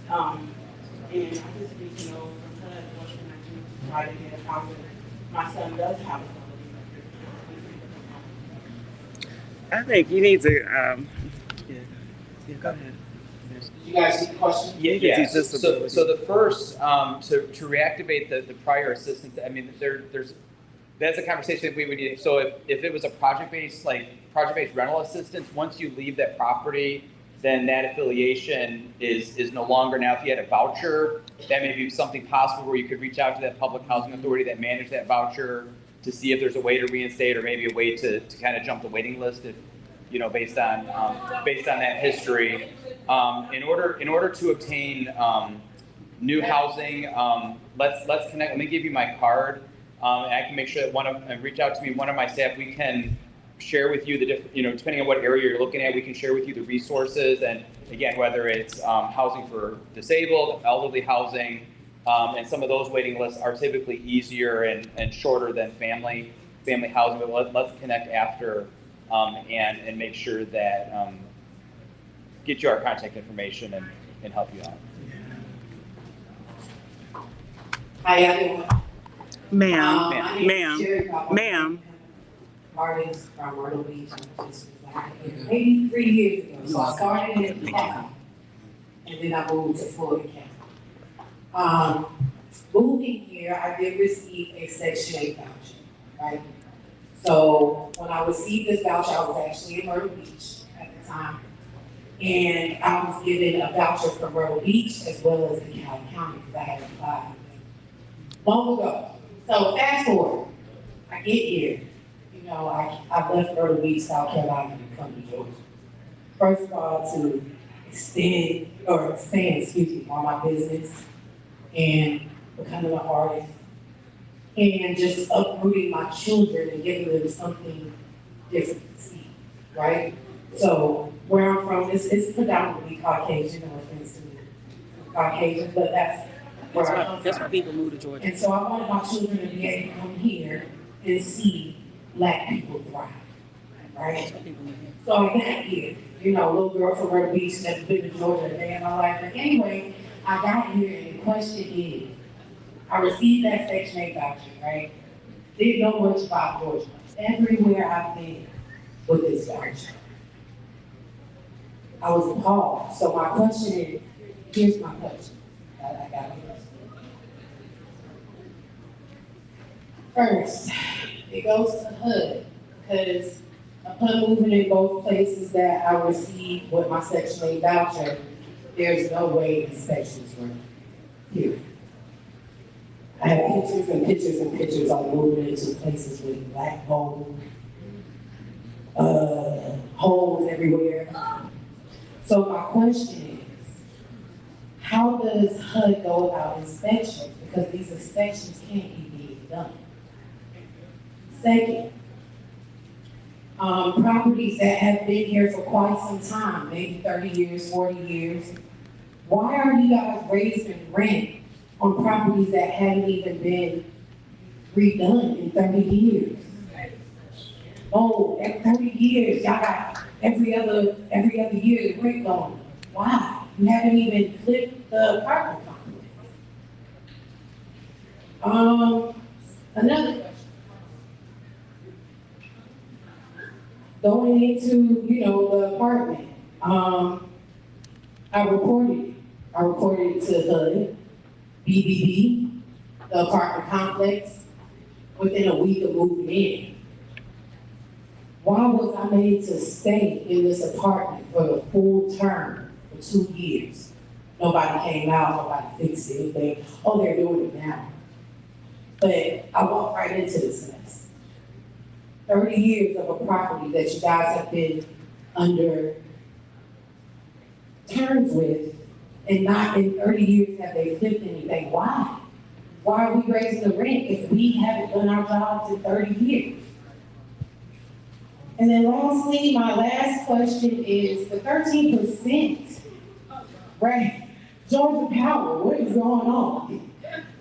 Speaker 5: And I just need to know from HUD what can I do to try to get a house that my son does have a
Speaker 11: I think you need to, yeah, go ahead.
Speaker 3: You guys see the question?
Speaker 12: Yeah. So the first, to reactivate the prior assistance, I mean, that's a conversation that we would need. So if it was a project-based rental assistance, once you leave that property, then that affiliation is no longer. Now, if you had a voucher, that may be something possible where you could reach out to that public housing authority that managed that voucher to see if there's a way to reinstate, or maybe a way to kind of jump the waiting list, if, you know, based on that history. In order to obtain new housing, let's connect. Let me give you my card, and I can make sure that reach out to me. One of my staff, we can share with you the different, depending on what area you're looking at, we can share with you the resources, and again, whether it's housing for disabled, elderly housing, and some of those waiting lists are typically easier and shorter than family housing. But let's connect after and make sure that get you our contact information and help you out.
Speaker 13: How y'all doing?
Speaker 11: Ma'am.
Speaker 13: Artist from Myrtle Beach, maybe 3 years ago. So I started in the county, and then I moved to Fulton County. Moving here, I did receive a Section 8 voucher, right? So when I received this voucher, I was actually in Myrtle Beach at the time. And I was given a voucher for Myrtle Beach as well as in Cali County because I had applied for them long ago. So fast forward, I get here. I left Myrtle Beach, South Carolina to come to Georgia. First of all, to expand, on my business and becoming an artist and just uprooting my children and giving them something different to see, right? So where I'm from, it's predominantly Caucasian, no offense to Caucasian, but that's where I come from.
Speaker 11: That's why people move to Georgia.
Speaker 13: And so I wanted my children to be able to come here and see Black people thrive, right? So I got here, little girl from Myrtle Beach, never been to Georgia a day in my life. But anyway, I got here and the question is, I received that Section 8 voucher, right? Didn't know much about Georgia. Everywhere I've been with this voucher, I was appalled. So my question is, here's my question. I got it. First, it goes to HUD, because upon moving in both places that I received with my Section 8 voucher, there's no way inspections were here. I have pictures and pictures and pictures of moving into places with black mold, holes everywhere. So my question is, how does HUD go about inspections? Because these inspections can't be being done. Second, properties that have been here for quite some time, maybe 30 years, 40 years, why are you guys raising rent on properties that haven't even been redone in 30 years? Oh, at 30 years, y'all got every other year the rent going. Why? You haven't even flipped the apartment complex. Another question. Going into, the apartment, I reported it. I reported it to HUD, BBB, the apartment complex, within a week of moving in. Why was I made to stay in this apartment for the full term for 2 years? Nobody came out, nobody fixed it. They're doing it now. But I walked right into this mess. 30 years of a property that you guys have been under terms with, and not in 30 years have they flipped anything. Why? Why are we raising the rent if we haven't done our jobs in 30 years? And then lastly, my last question is the 13%, right? Georgia Power, what is going on?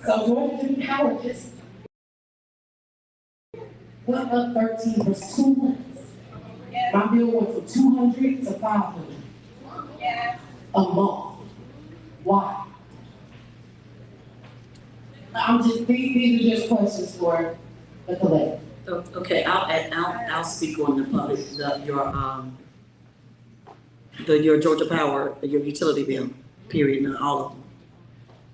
Speaker 13: So Georgia Power just went up 13 for 2 months. My bill went from 200 to 500 a month. Why? These are just questions for the collective.
Speaker 14: Okay, I'll speak on the public, your Georgia Power, your utility bill, period, not all of them.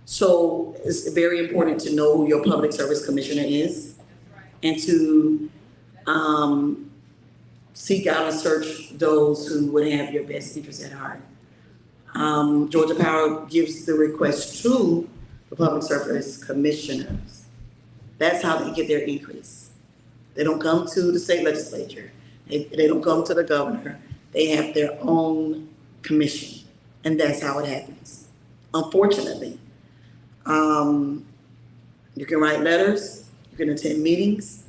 Speaker 14: So it's very important to know who your public service commissioner is and to seek out and search those who would have your best interests at heart. Georgia Power gives the request to the public service commissioners. That's how they get their increase. They don't come to the state legislature. They don't come to the governor. They have their own commission, and that's how it happens. Unfortunately, You can write letters, you can attend meetings,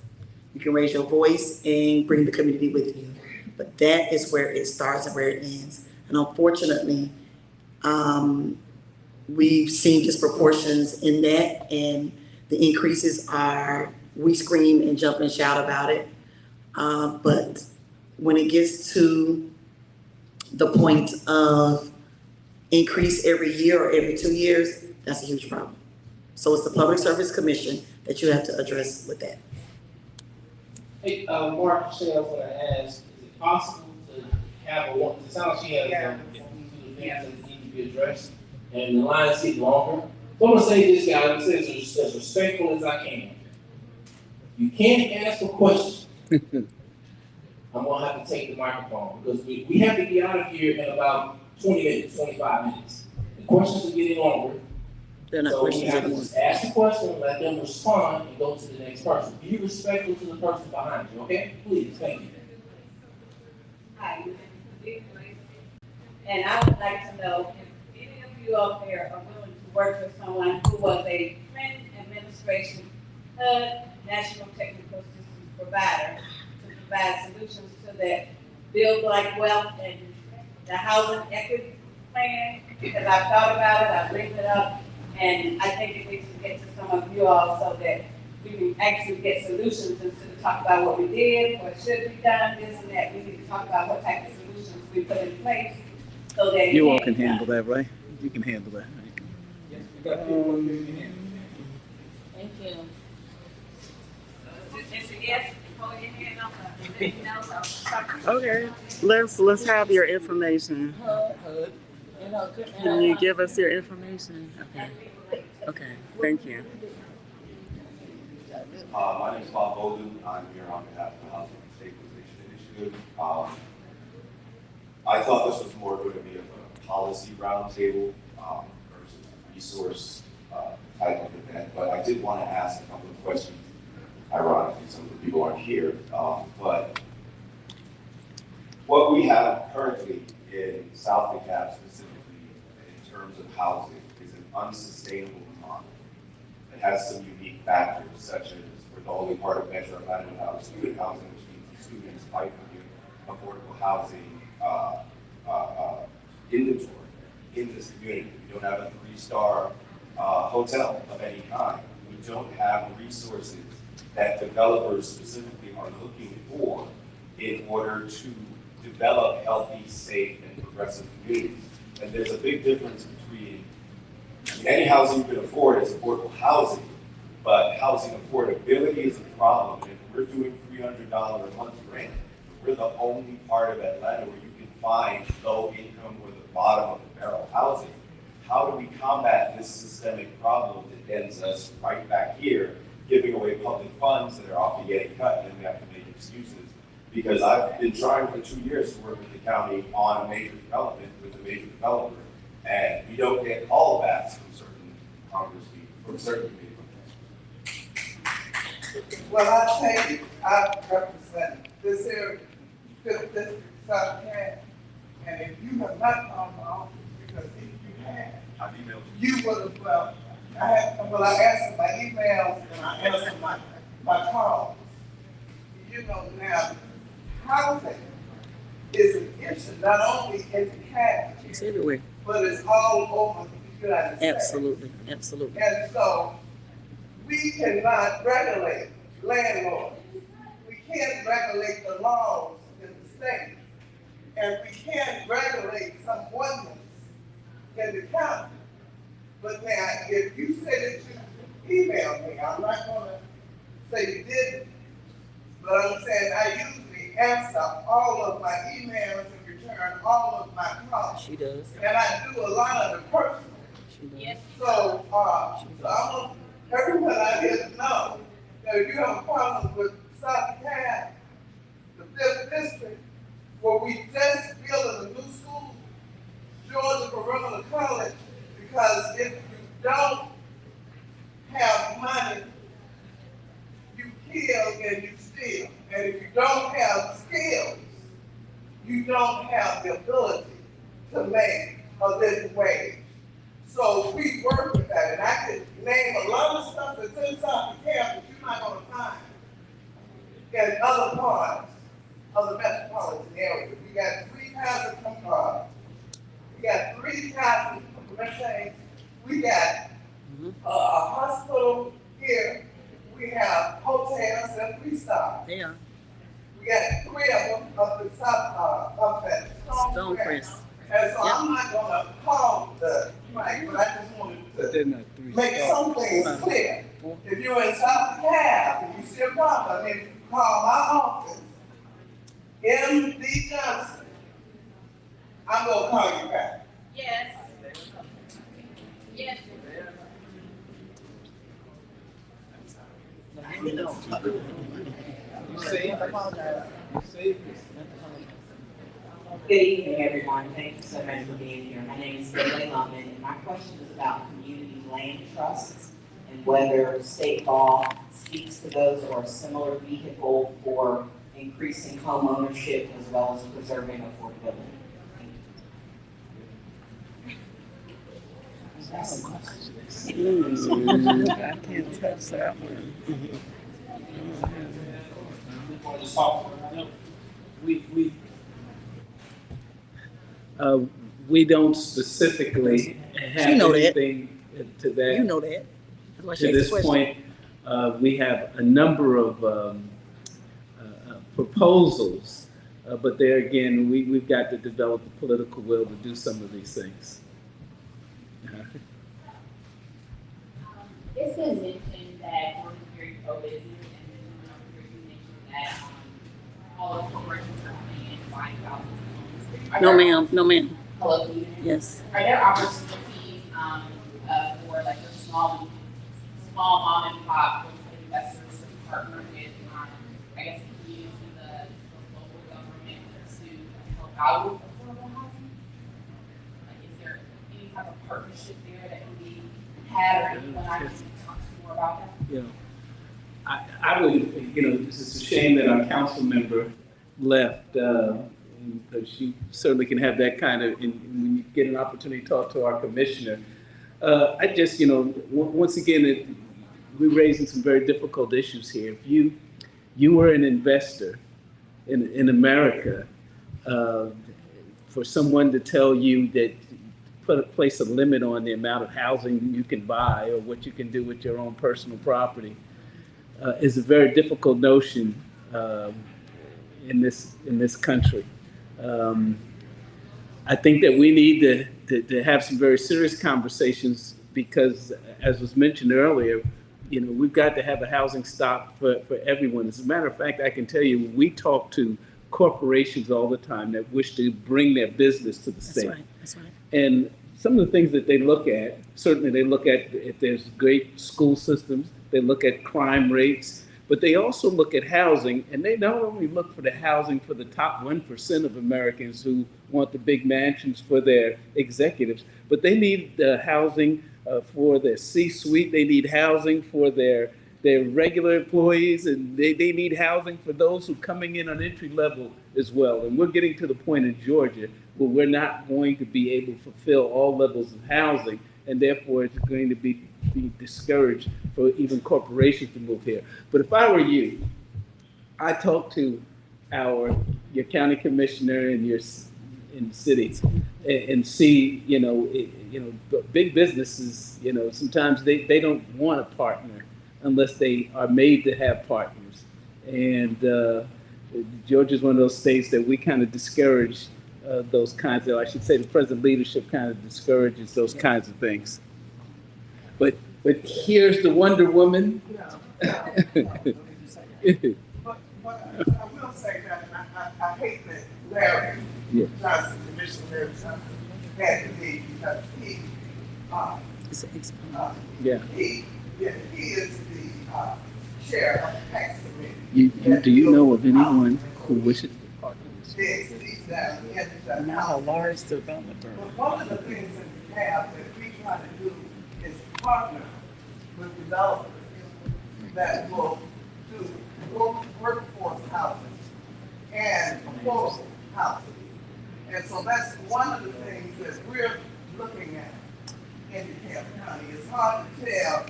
Speaker 14: you can raise your voice and bring the community with you. But that is where it starts and where it ends. And unfortunately, we've seen disproportions in that, and the increases are, we scream and jump and shout about it. But when it gets to the point of increase every year or every 2 years, that's a huge problem. So it's the Public Service Commission that you have to address with that.
Speaker 3: Hey, Mark, Shane, I was gonna ask, is it possible to have a one, it sounds like she has, two things that need to be addressed, and the lines get longer. So I'm gonna say this, guys, I'm gonna say this as respectful as I can. You can't ask a question. I'm gonna have to take the microphone, because we have to be out of here in about 20 minutes, 25 minutes. The questions are getting longer.
Speaker 14: They're not
Speaker 3: So we
Speaker 14: questions
Speaker 3: have to
Speaker 14: anymore.
Speaker 3: just ask the question, let them respond, and go to the next person. Be respectful to the person behind you, okay? Please, thank you.
Speaker 13: Hi, and I would like to know if any of you out there are willing to work with someone who was a planning administration national technical assistance provider to provide solutions to that Build Black Wealth and the housing equity plan, because I've thought about it, I've written it up, and I think it needs to get to some of you all so that we can actually get solutions instead of talk about what we did, what should be done, this and that. We need to talk about what type of solutions we put in place so that
Speaker 7: You all can handle that, right? You can handle that.
Speaker 13: Thank you. It's a yes, hold your hand up.
Speaker 11: Okay, let's have your information. Can you give us your information? Okay. Okay, thank you.
Speaker 15: My name is Bob Bolden. I'm here on behalf of the Housing Stabilization Initiative. I thought this was more going to be a policy roundtable versus a resource type of event, but I did want to ask a couple of questions. Ironically, some of the people aren't here, but what we have currently in South DeKalb specifically in terms of housing is an unsustainable model. It has some unique factors, such as we're the only part of Metro Atlanta without student housing, which means the students fight for the affordable housing inventory in this community. We don't have a 3-star hotel of any kind. We don't have resources that developers specifically are looking for in order to develop healthy, safe, and progressive communities. And there's a big difference between any housing you can afford is affordable housing, but housing affordability is a problem. And if we're doing $300 a month rent, we're the only part of Atlanta where you can find low income or the bottom of the barrel housing. How do we combat this systemic problem that ends us right back here, giving away public funds that are often getting cut, and then we have to make excuses? Because I've been trying for 2 years to work with the county on a major development with a major developer, and we don't get all of that from certain Congress people, from certain people.
Speaker 4: Well, I tell you, I represent this area, Fifth District, South Carolina, and if you have not gone to office, because if you had,
Speaker 15: I've emailed
Speaker 4: you would have, I answered my emails and I answered my calls. You know, now, housing is an issue, not only in the county,
Speaker 14: It's everywhere.
Speaker 4: but it's all over the United States.
Speaker 14: Absolutely, absolutely.
Speaker 4: And so, we cannot regulate landlords. We can't regulate the laws in the state. And we can't regulate some ordinance in the county. But now, if you say that you emailed me, I'm not gonna say you didn't. But I'm saying I usually answer all of my emails and return all of my calls.
Speaker 14: She does.
Speaker 4: And I do a lot of the personal.
Speaker 14: She does.
Speaker 13: Yes.
Speaker 4: So I want everyone out here to know that if you have a problem with South DeKalb, the 5th District, where we just built a new school, Georgia Perimeter College, because if you don't have money, you kill and you steal. And if you don't have skills, you don't have the ability to make a living wage. So we work with that, and I could name a lot of stuff that's inside the camp that you're not gonna find in other parts of the metropolitan area. We got 3 kinds of we got 3 kinds of commercial. We got a hospital here. We have hotels and 3-star.
Speaker 14: Yeah.
Speaker 4: We got 3 of them up the south, up at
Speaker 14: Stonecrest.
Speaker 4: And so I'm not gonna call the right, but I just wanted to make some things clear. If you're in South DeKalb and you see a problem, if you call my office, M.D. Johnson, I'm gonna call you back.
Speaker 8: Yes. Yes.
Speaker 16: Good evening, everyone. Thank you so much for being here. My name is Billy Lumen, and my question is about community land trusts and whether state law speaks to those or a similar vehicle for increasing home ownership as well as preserving affordability.
Speaker 11: I can't touch that one.
Speaker 7: We don't specifically have
Speaker 14: You know that.
Speaker 7: anything to that.
Speaker 14: You know that. That's why she
Speaker 7: To
Speaker 14: asked the
Speaker 7: this
Speaker 14: question.
Speaker 7: point, we have a number of proposals, but there again, we've got to develop the political will to do some of these things.
Speaker 17: It's been mentioned that we're very pro-business, and you mentioned that all of the corporations are coming in and buying houses and homes.
Speaker 14: No, ma'am. No, ma'am.
Speaker 17: Hello, can you hear me?
Speaker 14: Yes.
Speaker 17: Are there opportunities for like your small mom and pop real estate investors to partner with, I guess, the communities and the local government to help out with affordable housing? Like, is there any type of partnership there that can be had, or anyone I can talk to more about that?
Speaker 7: You know, I would, this is a shame that our council member left, because you certainly can have that kind of, when you get an opportunity to talk to our commissioner. I just, once again, we're raising some very difficult issues here. If you were an investor in America, for someone to tell you that, place a limit on the amount of housing you can buy or what you can do with your own personal property, is a very difficult notion in this country. I think that we need to have some very serious conversations because, as was mentioned earlier, we've got to have a housing stock for everyone. As a matter of fact, I can tell you, we talk to corporations all the time that wish to bring their business to the state.
Speaker 14: That's right.
Speaker 7: And some of the things that they look at, certainly they look at if there's great school systems, they look at crime rates, but they also look at housing, and they not only look for the housing for the top 1% of Americans who want the big mansions for their executives, but they need housing for their C-suite, they need housing for their regular employees, and they need housing for those who are coming in on entry level as well. And we're getting to the point in Georgia where we're not going to be able to fulfill all levels of housing, and therefore it's going to be discouraged for even corporations to move here. But if I were you, I talk to your county commissioner and in the cities and see, big businesses, sometimes they don't want a partner unless they are made to have partners. And Georgia is one of those states that we kind of discourage those kinds of, I should say the present leadership kind of discourages those kinds of things. But here's the Wonder Woman.
Speaker 4: But I will say that I hate that Larry Johnson, Commissioner Larry Johnson, had to leave because he is the chair of the tax committee.
Speaker 7: Do you know of anyone who wishes to partner with
Speaker 4: you?
Speaker 11: Not a large developer.
Speaker 4: But one of the things that we have that we try to do is partner with developers that will do workforce housing and affordable housing. And so that's one of the things that we're looking at in DeKalb County. It's hard to tell.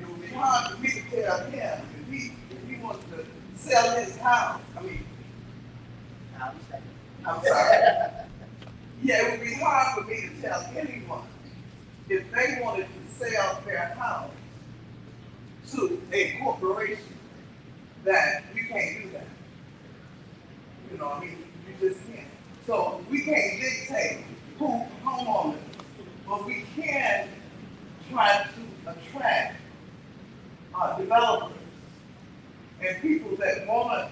Speaker 4: It would be hard for me to tell him if he wants to sell his house. I'm sorry. Yeah, it would be hard for me to tell anyone if they wanted to sell their house to a corporation that you can't do that. You know, you just can't. So we can't dictate who homeowners, but we can try to attract developers and people that want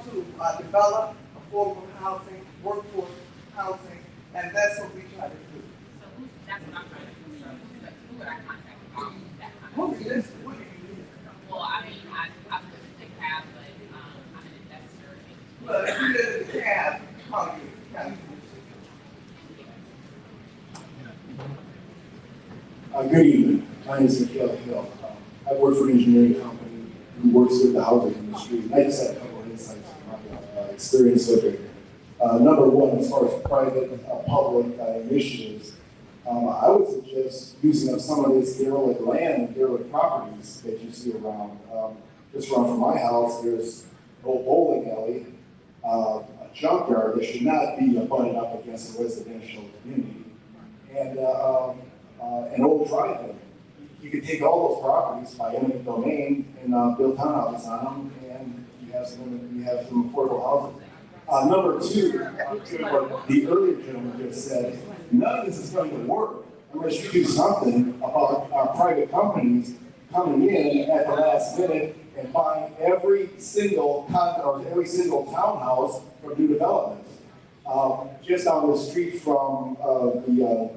Speaker 4: to develop affordable housing, workforce housing, and that's what we try to do.
Speaker 17: So that's what I'm trying to do. So who would I contact about that kind of?
Speaker 4: What do you need?
Speaker 17: Well, I mean, I'm living in DeKalb, but I'm an investor.
Speaker 4: Well, if you live in DeKalb, call you county commissioner.
Speaker 18: Good evening. My name is Mikhail Hill. I work for an engineering company who works with the housing industry. I just had a couple of insights from my experience with it. Number one, as far as private public initiatives, I would suggest using up some of this derelict land and derelict properties that you see around. Just around from my house, there's an old bowling alley, a junkyard that should not be abutted up against a residential community, and an old driveway. You could take all those properties by eminent domain and build townhouses on them, and you have some affordable housing. Number two, what the earlier gentleman just said, none of this is going to work unless you do something about our private companies coming in at the last minute and buying every single townhouse from new developments. Just down the street from the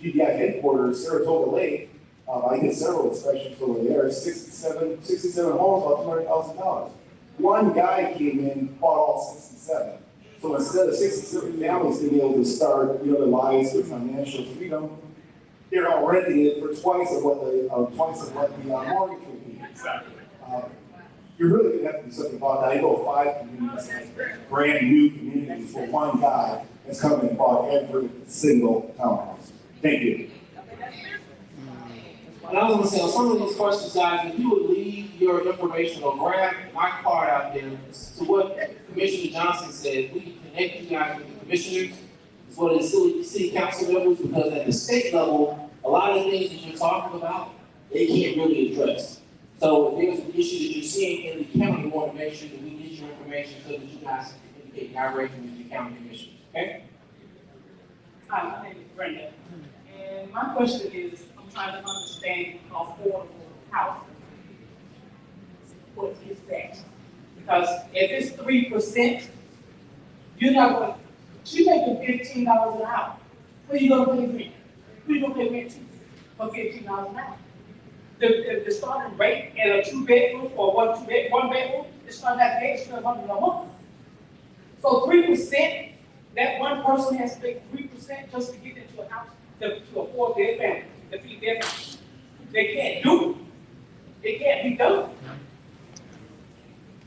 Speaker 18: GDI headquarters, Saratoga Lake, I did several inspections over there, 67 homes, about $200,000. One guy came in, bought all 67. So instead of 67 families being able to start their lives with financial freedom, they're all renting it for twice of what the mortgage would be. Exactly. You're really going to have to do something about that. I know 5 communities, brand new communities, where one guy has come and bought every single townhouse. Thank you.
Speaker 3: And I was gonna say, on some of these questions, guys, if you would leave your information or grab my card out there, to what Commissioner Johnson said, we can connect you guys with the commissioners, as well as city council members, because at the state level, a lot of the things that you're talking about, they can't really address. So if there's an issue that you're seeing in the county, we want to make sure that we get your information so that you guys can communicate directly with the county commissioners, okay?
Speaker 8: Hi, my name is Brenda, and my question is, I'm trying to understand affordable housing. What is that? Because if it's 3%, you're not going, she's making $15 an hour. Who are you gonna pay rent? Who are you gonna pay rent to for $15 an hour? The starting rate in a 2-bedroom or one bedroom is starting at $100 a month. So 3%, that one person has to pay 3% just to get into a house to afford their family, to feed their family. They can't do it. It can't be done.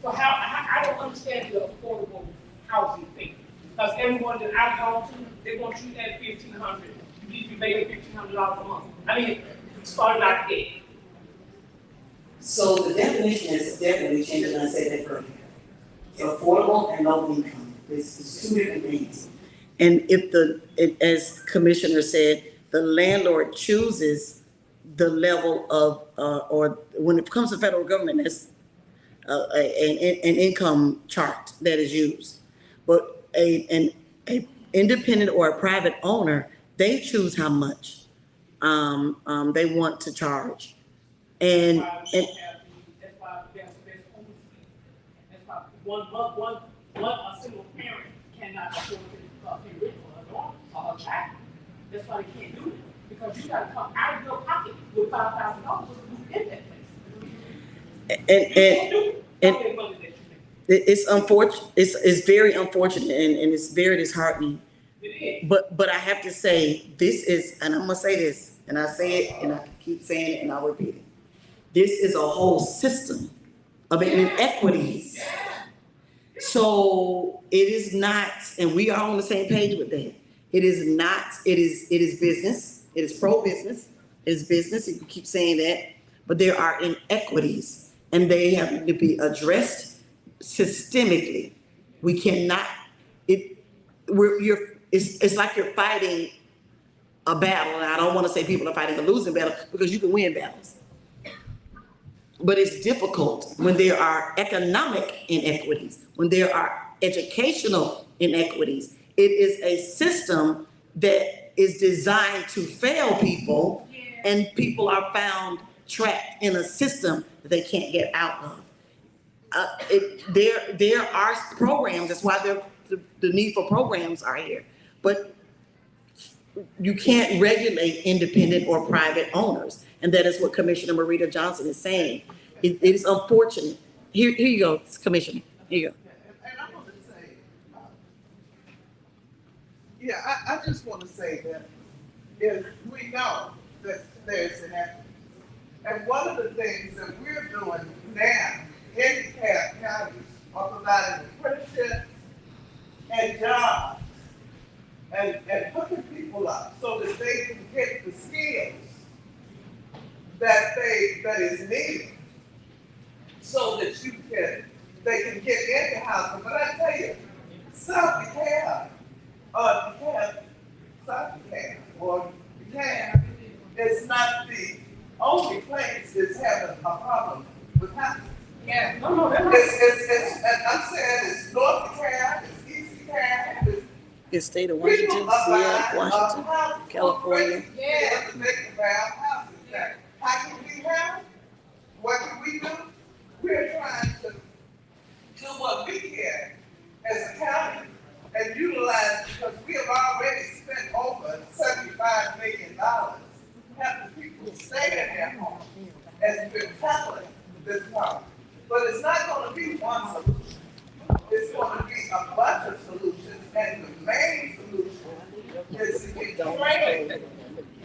Speaker 8: So how I don't understand the affordable housing thing. Because everyone that I've gone to, they want you at $1,500. You need to be making $1,500 a month. I mean, starting out there.
Speaker 14: So the definition is definitely changing, and I said that earlier. Affordable and low income, it's 2 different things. And if as Commissioner said, the landlord chooses the level of, or when it comes to federal government, that's an income chart that is used. But an independent or a private owner, they choose how much they want to charge. And
Speaker 8: That's why there's one a single parent cannot afford to pay rent for her daughter or her child. That's why they can't do it, because you gotta come out of your pocket with $5,000 to move in that place.
Speaker 14: it's unfortunate. It's very unfortunate, and it's very disheartening. But I have to say, this is, and I'm gonna say this, and I say it, and I keep saying it, and I'll repeat it. This is a whole system of inequities. So it is not, and we are on the same page with that. It It is not, it is business. It is pro-business. It is business. You can keep saying that, but there are inequities and they have to be addressed systemically. We cannot, it's like you're fighting a battle. And I don't want to say people are fighting a losing battle because you can win battles. But it's difficult when there are economic inequities, when there are educational inequities. It is a system that is designed to fail people, and people are found trapped in a system that they can't get out of. There are programs, that's why the need for programs are here. But you can't regulate independent or private owners. And that is what Commissioner Marita Johnson is saying. It is unfortunate. Here you go, Commissioner, here you go.
Speaker 4: And I want to say, I just want to say that if we know that there's an equity, and one of the things that we're doing now in DeKalb County are providing apprenticeships and jobs and hooking people up so that they can get the skills that is needed so that they can get into housing. But I tell you, South DeKalb is not the only place that's having a problem with housing.
Speaker 8: Yeah.
Speaker 4: And I'm saying it's North DeKalb, it's East DeKalb,
Speaker 14: It's state of Washington, Seattle, Washington, California.
Speaker 4: Yeah. How can we help? What can we do? We're trying to do what we can as a county and utilize, because we have already spent over $75 million helping people stay in their homes and been tackling this problem. But it's not going to be one solution. It's going to be a bunch of solutions, and the main solution is to get training.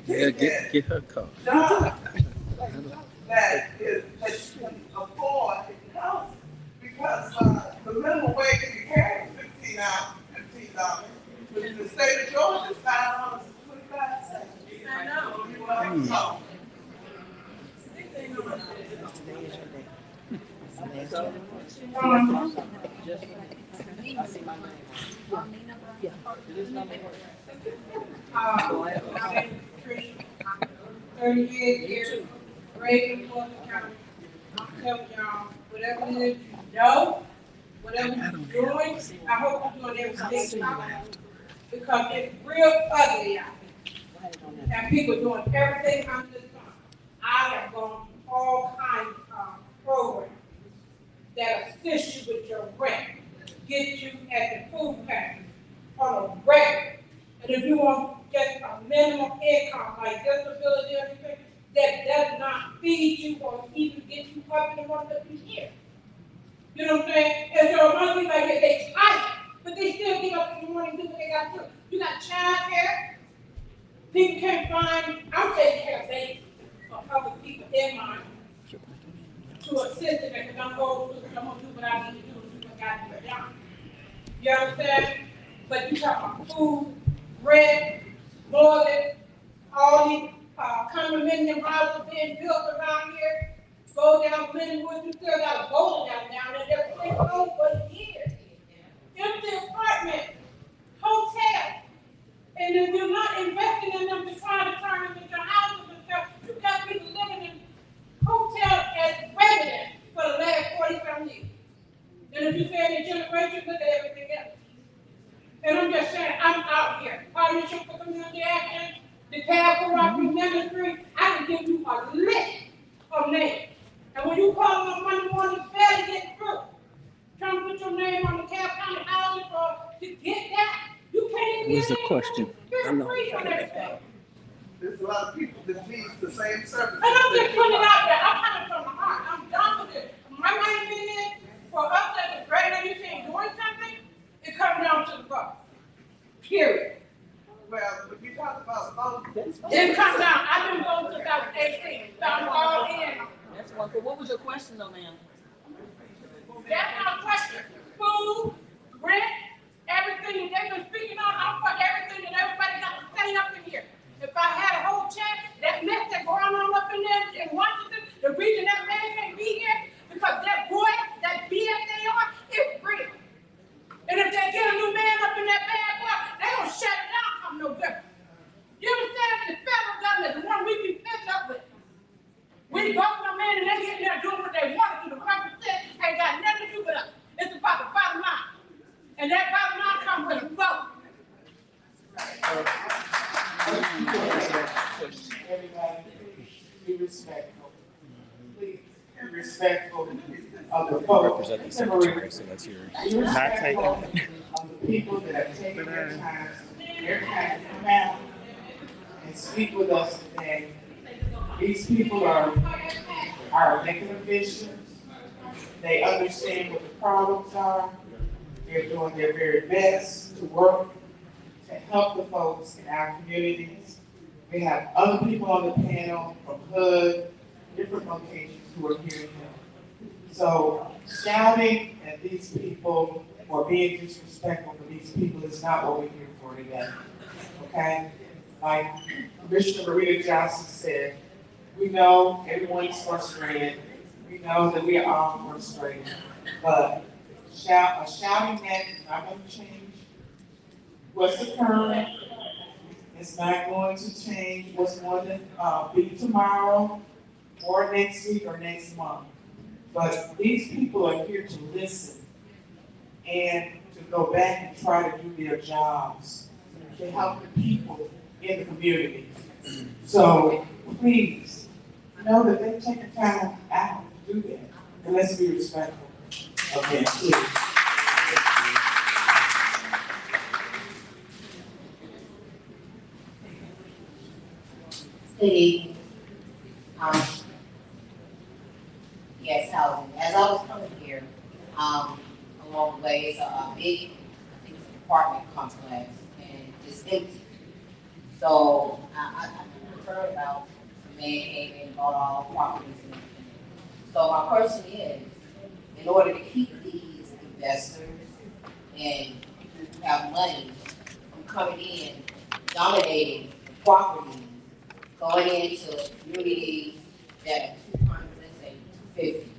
Speaker 7: Yeah, get her car.
Speaker 4: Jobs that can afford housing, because the minimum wage in DeKalb is $15. But in the state of Georgia, it's $5.25. I know. So,
Speaker 8: I've been Patricia, 38 years, raised in Fulton County. I'm telling y'all, whatever it is you know, whatever you're doing, I hope you're doing everything possible. Because it's real ugly out there. And people doing everything under the sun. I have gone through all kinds of programs that assist you with your rent, get you at the food pantry on a regular. And if you want just a minimum income, like disability or anything, that does not feed you or even get you up in the morning of the year. You know what I'm saying? And so a lot of people out here, they tight, but they still get up in the morning and do what they got to do. You got child care. People can't find, I'm taking care of babies or other people in mind to assist them, because I'm old, I'm gonna do what I need to do, do what I got to do done. You understand? But you talk about food, rent, mortgage, all these condominium houses being built around here. Go down Linwood, you still got a bowling alley down there, that's been owned for years. Empty apartment, hotel. And if you're not investing in them to try to turn them into houses and stuff, you got people living in hotels as residents for the last 45 years. And if you say the generation, look at everything else. And I'm just saying, I'm out here. Partnership for Community Action, the DeKalb Ministry, I can give you a list of names. And when you call on Monday morning, you better get through. Trying to put your name on the DeKalb County Housing for to get that. You can't even
Speaker 7: Where's
Speaker 8: get
Speaker 7: the question?
Speaker 8: You're free from that stuff.
Speaker 4: there's a lot of people that need the same services.
Speaker 8: And I'm just putting it out there. I'm coming from the heart. I'm done with it. My main thing is, for us as a great anything doing something, it comes down to the vote. Period.
Speaker 4: Well, when you talk about voting,
Speaker 8: It comes down. I've been voting since I was 18. So I'm all in.
Speaker 6: That's one. What was your question though, ma'am?
Speaker 8: That's my question. Food, rent, everything they've been speaking on, I'm for everything that everybody
Speaker 4: respectful. Please be respectful of the folks.
Speaker 11: Represent the secretary, so that's yours. Not taking it.
Speaker 4: Of the people that have taken their time to come out and speak with us today. These people are elected officials. They understand what the problems are. They're doing their very best to work to help the folks in our communities. We have other people on the panel from HUD, different locations who are here to help. So shouting at these people or being disrespectful for these people is not what we're here for today, okay? Like Commissioner Marita Johnson said, we know everyone's frustrated. We know that we are all frustrated, but a shouting match is not going to change what's occurring. It's not going to change what's going to be tomorrow or next week or next month. But these people are here to listen and to go back and try to do their jobs, to help the people in the community. So please know that they've taken time out to do that. And let's be respectful of them, please.
Speaker 19: Good evening. Yes, housing. As I was coming here, along the way, it's a big, I think it's an apartment complex, and it's empty. So I heard about the man came in and bought all the properties and everything. So my question is, in order to keep these investors and who have money from coming in, dominating the properties, going into communities that are 200, let's say 250,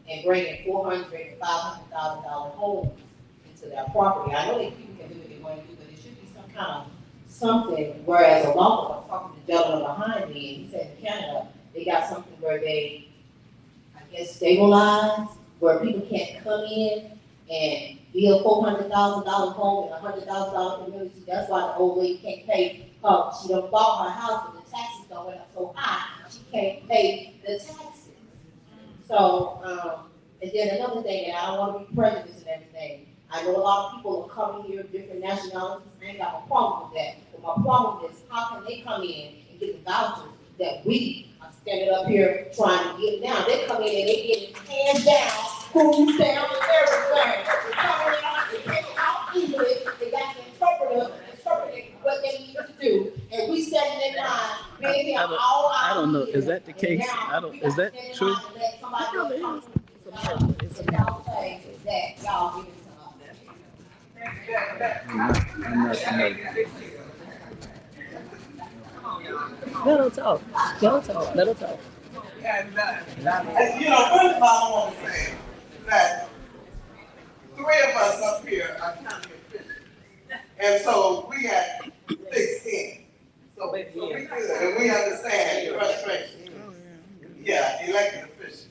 Speaker 19: and bringing $400,000 to $500,000 homes into their property. I know that people can do what they want to do, but it should be some kind of something. Whereas a law, I was talking to the gentleman behind me, and he said in Canada they got something where they, I guess, stabilize, where people can't come in and build $400,000 home in a $100,000 community. That's why the old lady can't pay. She done bought her house, but the taxes don't went up so high, she can't pay the taxes. So, and then another thing, and I don't want to be prejudiced and everything. I know a lot of people are coming here, different nationalities. I ain't got a problem with that. But my problem is, how can they come in and get the vouchers that we are standing up here trying to get down? They come in and they get it hands down, food down, and everything. They come in, they take it out English, they got the interpreter interpreting what they need to do, and we standing in line, being here all
Speaker 7: I
Speaker 19: our
Speaker 7: don't know.
Speaker 19: years.
Speaker 7: Is that the case? Is that true?
Speaker 19: That y'all give it
Speaker 1: Let her talk. Let her talk. Let her talk.
Speaker 4: And, you know, first of all, I want to say that three of us up here are county officials. And so we got thick skin. So we good, and we understand the frustration. Yeah, elected officials.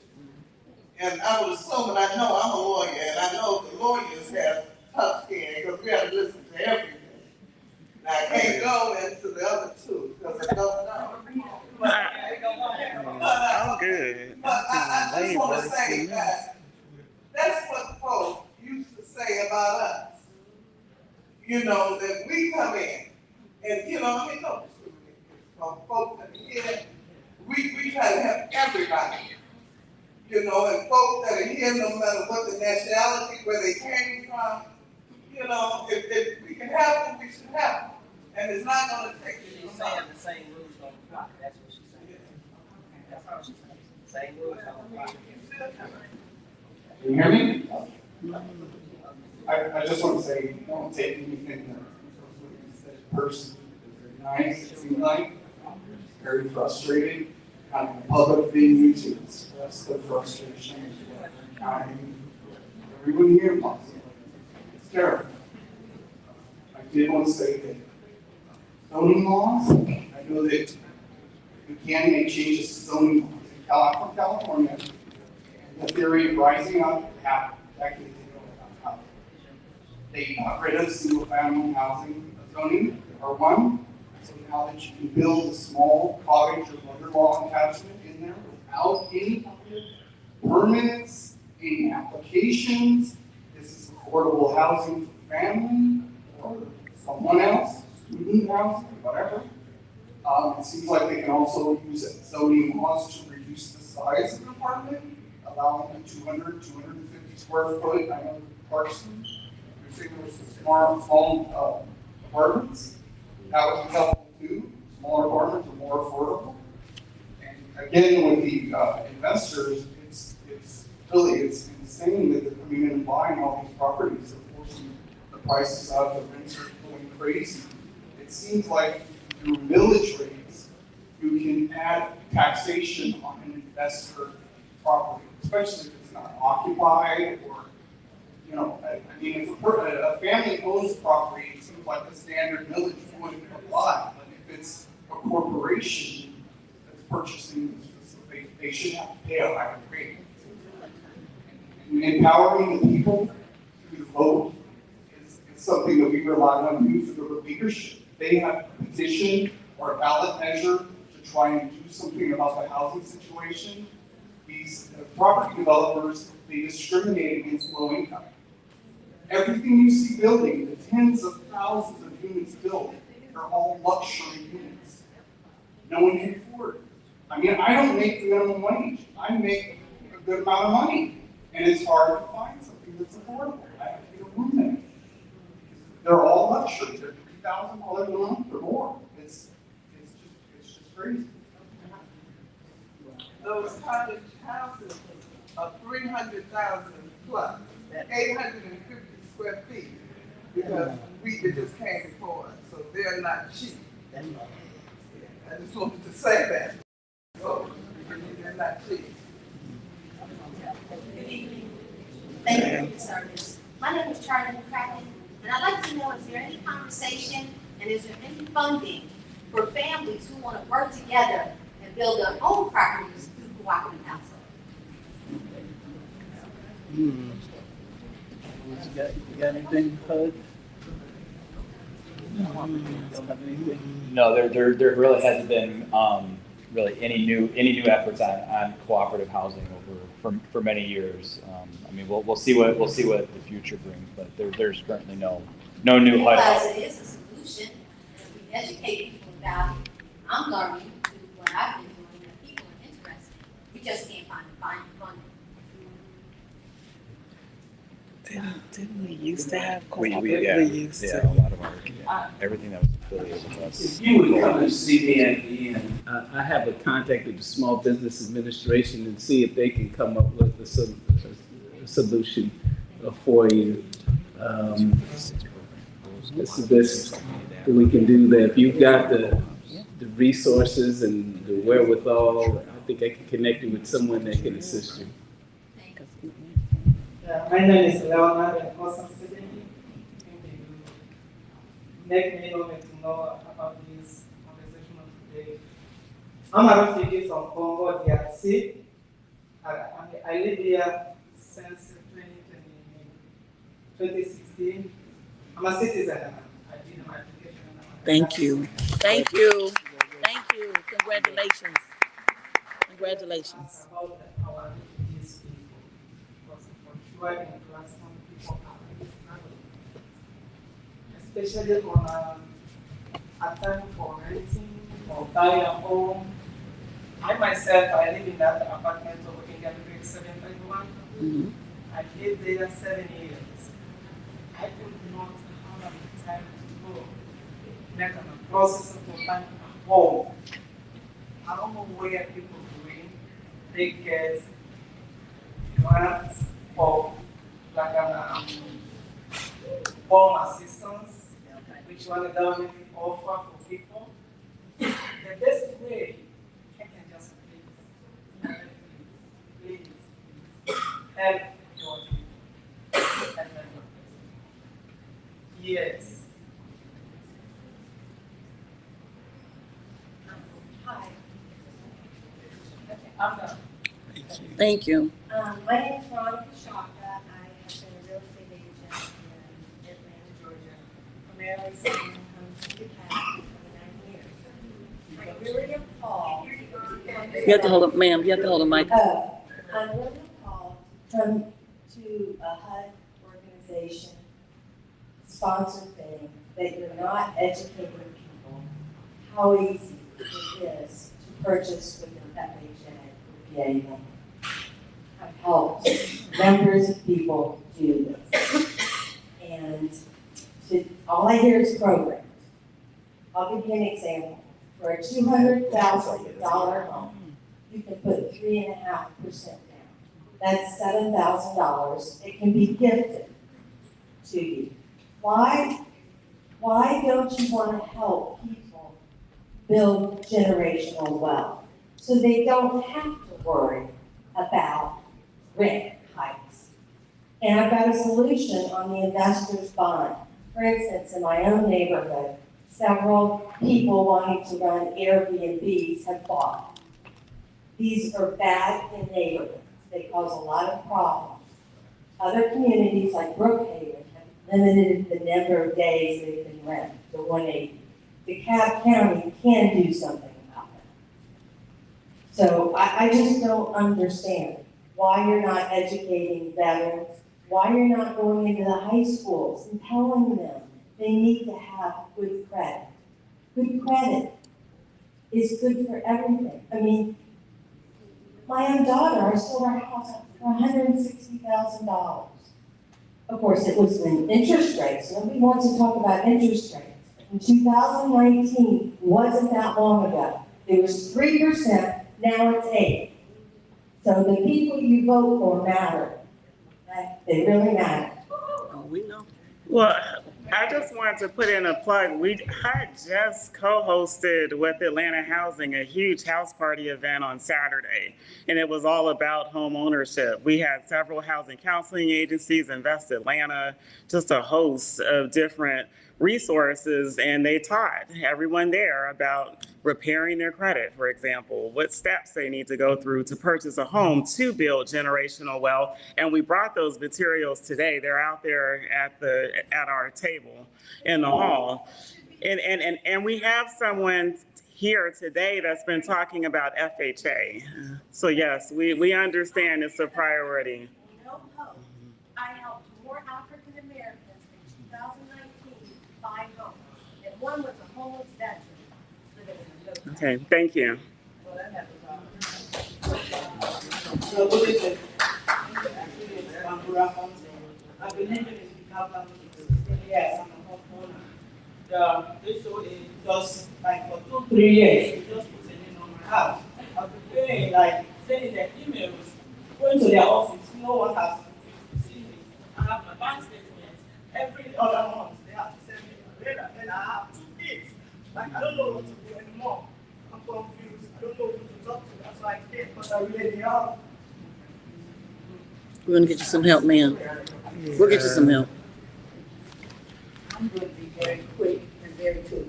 Speaker 4: And I would assume, and I know I'm a lawyer, and I know the lawyers have tough skin because we have to listen to everything. Now, I can't go into the other two because I don't know.
Speaker 11: I'm good.
Speaker 4: But I just want to say that that's what folks used to say about us. You know, that we come in, and you know, I mean, no, folks that are here, we try to help everybody. You know, and folks that are here, no matter what the nationality, where they came from, you know, if we can help them, we should help them. And it's not going to take you.
Speaker 16: She's saying the same rules don't apply. That's what she's saying. That's all she's saying. Same rules don't apply.
Speaker 18: Can you hear me? I just want to say, don't take anything that said person. Very nice, it seems like. Very frustrated. Kind of a public venue to express the frustration. Everyone here possibly. It's terrible. I did want to say that zoning laws, I know that we can make changes to zoning laws. I'm from California. The theory of rising up happened decades ago. They got rid of single-family housing zoning, R1. So now that you can build a small cottage or mother-in-law attachment in
Speaker 4: without any permits, any applications. This is affordable housing for family or someone else, student housing, whatever. It seems like they can also use zoning laws to reduce the size of an apartment, allowing them 250 square foot. I know Clarkson, you're saying there's some small apartments. That would be helpful too. Smaller apartments are more affordable. And again, with the investors, it's insane that they're coming in and buying all these properties and forcing the prices up. The rents are going crazy. It seems like through millage rates, you can add taxation on an investor property, especially if it's not occupied or, you know, I mean, if a family owns property, it seems like the standard millage wouldn't apply. But if it's a corporation that's purchasing, they should have to pay a higher rate. And empowering the people to vote is something that we rely on you for the leadership. They have a petition or a ballot measure to try and do something about the housing situation. These property developers, they discriminate against low income. Everything you see building, the tens of thousands of units built, they're all luxury units. No one can afford it. I mean, I don't make the minimum wage. I make a good amount of money. And it's hard to find something that's affordable. I have to get a roommate. They're all luxury. They're $3,000 a month or more. It's just crazy.
Speaker 20: Those cottage houses are 300,000 plus, 850 square feet, because we just came before us, so they're not cheap. I just wanted to say that. So, they're not cheap.
Speaker 9: Good evening. Thank you for your service. My name is Charlie McCracken, and I'd like to know, is there any conversation and is there any funding for families who want to work together and build their own properties through cooperative household?
Speaker 7: You got anything, Hud? Don't have anything?
Speaker 12: No, there really hasn't been really any new efforts on cooperative housing for many years. I mean, we'll see what the future brings, but there's currently no new HUD.
Speaker 9: Realize it is a solution, and we educate people about it. I'm learning through what I've been doing, that people are interested. We just can't find the funding.
Speaker 11: Didn't we used to have
Speaker 12: We used to. A lot of our everything that was affiliated with us.
Speaker 7: If you would come and see me at the end, I have a contact with the Small Business Administration and see if they can come up with a solution for you. That's the best that we can do. That if you've got the resources and the wherewithal, I think I can connect you with someone that can assist you.
Speaker 20: My name is Leonard and Awesome City. Make me know about this conversation today. I'm a refugee from Congo, DRC. I live here since 2016. I'm a citizen. I did my application.
Speaker 14: Thank you. Thank you. Thank you. Congratulations. Congratulations.
Speaker 20: About our refugees people. Because for sure, in class, some people are struggling. Especially on a time for renting or buying a home. I myself, I live in that apartment over in Gallagher 751. I lived there 7 years. I could not have the time to go make a process for buying a home. I don't know where people doing. They get grants or like home assistance, which one the government offer for people. The best way, I can just please help your people. Yes.
Speaker 9: Hi.
Speaker 20: I'm done.
Speaker 14: Thank you.
Speaker 9: My name is Veronica Shaka. I have been a real estate agent in Atlanta, Georgia, primarily selling homes to the past for 29 years. I really appalled to find
Speaker 14: You have to hold up, ma'am, you have to hold a mic.
Speaker 21: I'm Linda Paul from to a HUD organization sponsored thing that you're not educating people how easy it is to purchase with an FHA or VA loan. I've helped numbers of people do this. And all I hear is programs. I'll give you an example. For a $200,000 home, you can put 3.5% down. That's $7,000. It can be gifted to you. Why don't you want to help people build generational wealth so they don't have to worry about rent hikes? And I've got a solution on the investor's bond. For instance, in my own neighborhood, several people wanting to run Airbnbs have bought. These are bad in neighborhoods. They cause a lot of problems. Other communities like Brookhaven have limited the number of days they can rent to 180. DeKalb County can do something about that. So I just don't understand why you're not educating veterans, why you're not going into the high schools and telling them they need to have good credit. Good credit is good for everything. I mean, my own daughter, I sold her house for $160,000. Of course, it was in interest rates. Nobody wants to talk about interest rates. In 2019, wasn't that long ago. It was 3%, now it's 8%. So the people you vote for matter. They really matter.
Speaker 14: Oh, we know.
Speaker 11: Well, I just wanted to put in a plug. I just co-hosted with Atlanta Housing a huge house party event on Saturday, and it was all about home ownership. We had several housing counseling agencies, Invest Atlanta, just a host of different resources, and they taught everyone there about repairing their credit, for example, what steps they need to go through to purchase a home to build generational wealth. And we brought those materials today. They're out there at our table in the hall. And we have someone here today that's been talking about FHA. So yes, we understand it's a priority.
Speaker 21: No hope. I helped more African Americans in 2019 buy homes, and one was a homeless veteran living in a no.
Speaker 11: Okay, thank you.
Speaker 22: So good evening. I've been living in Calgary for 16 years. I'm a homeowner. The issue is just like for 2-3 years, we just put a lien on my house. I've been paying, like sending their emails, going to their office, no one has received it. I have my bank statements. Every other month, they have to send me a letter, and I have 2 kids. Like, I don't know what to do anymore. I'm confused. I don't know who to talk to. That's why I came, because I really need help.
Speaker 14: We're gonna get you some help, ma'am. We'll get you some help.
Speaker 23: I'm going to be very quick and very to the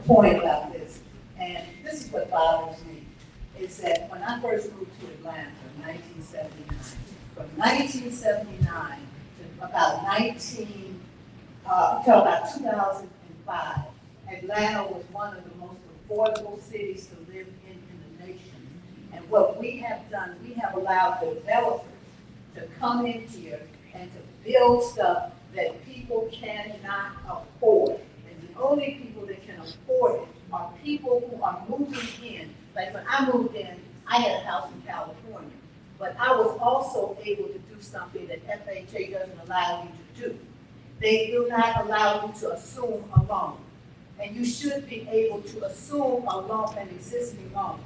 Speaker 23: point about this. And this is what bothers me, is that when I first moved to Atlanta in 1979, from 1979 to about 2005, Atlanta was one of the most affordable cities to live in the nation. And what we have done, we have allowed developers to come in here and to build stuff that people cannot afford. And the only people that can afford it are people who are moving in. Like when I moved in, I had a house in California, but I was also able to do something that FHA doesn't allow you to do. They do not allow you to assume a loan. And you should be able to assume a loan, an existing loan.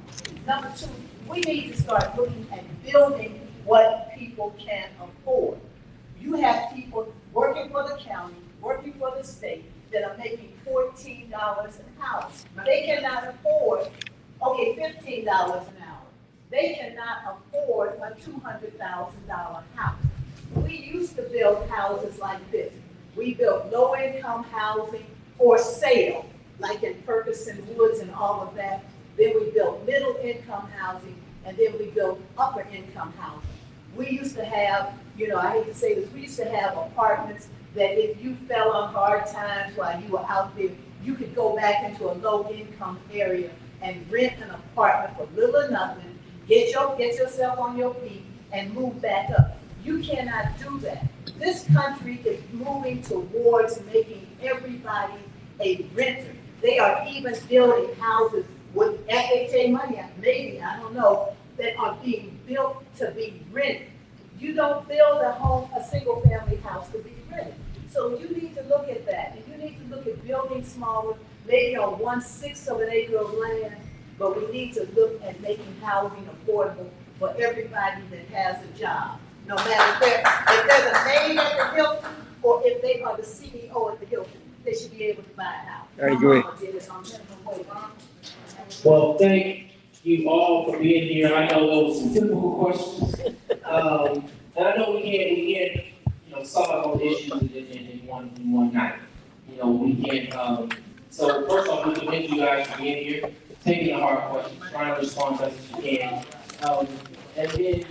Speaker 23: Number 2, we need to start looking at building what people can afford. You have people working for the county, working for the state, that are making $14 an hour. They cannot afford, $15 an hour. They cannot afford a $200,000 house. We used to build houses like this. We built low-income housing for sale, like in Ferguson Woods and all of that. Then we built middle-income housing, and then we built upper-income housing. We used to have, I hate to say this, we used to have apartments that if you fell on hard times while you were out there, you could go back into a low-income area and rent an apartment for little or nothing, get yourself on your feet and move back up. You cannot do that. This country is moving towards making everybody a renter. They are even building houses with FHA money, maybe, I don't know, that are being built to be rented. You don't build a single family house to be rented. So you need to look at that, and you need to look at building smaller, maybe on 1/6 of an acre of land, but we need to look at making housing affordable for everybody that has a job. No matter if they're the maid at the Hilton, or if they are the CEO at the Hilton, they should be able to buy a house.
Speaker 7: I agree.
Speaker 23: My mama did it on minimum wage.
Speaker 3: Well, thank you all for being here. I know those were some typical questions. And I know we can't, solve those issues in one night. We can't, so first off, we commend you guys for being here, taking the hard questions, trying to respond as best as you can. And then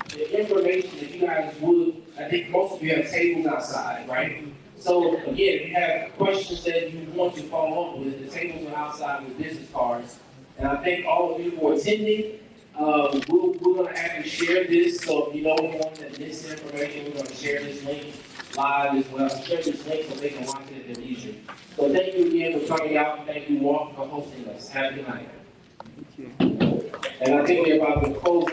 Speaker 3: the information that you guys would, I think most of you have tables outside, right? So again, if you have questions that you want to follow up with, the tables are outside with business cards. And I thank all of you for attending. We're gonna actually share this, so if you know anyone that missed information, we're gonna share this link live as well. Share this link so they can watch it at their leisure. So thank you again for coming out, and thank you, Walker, for hosting us. Have a good night.
Speaker 7: Thank you.
Speaker 3: And I think we're about to close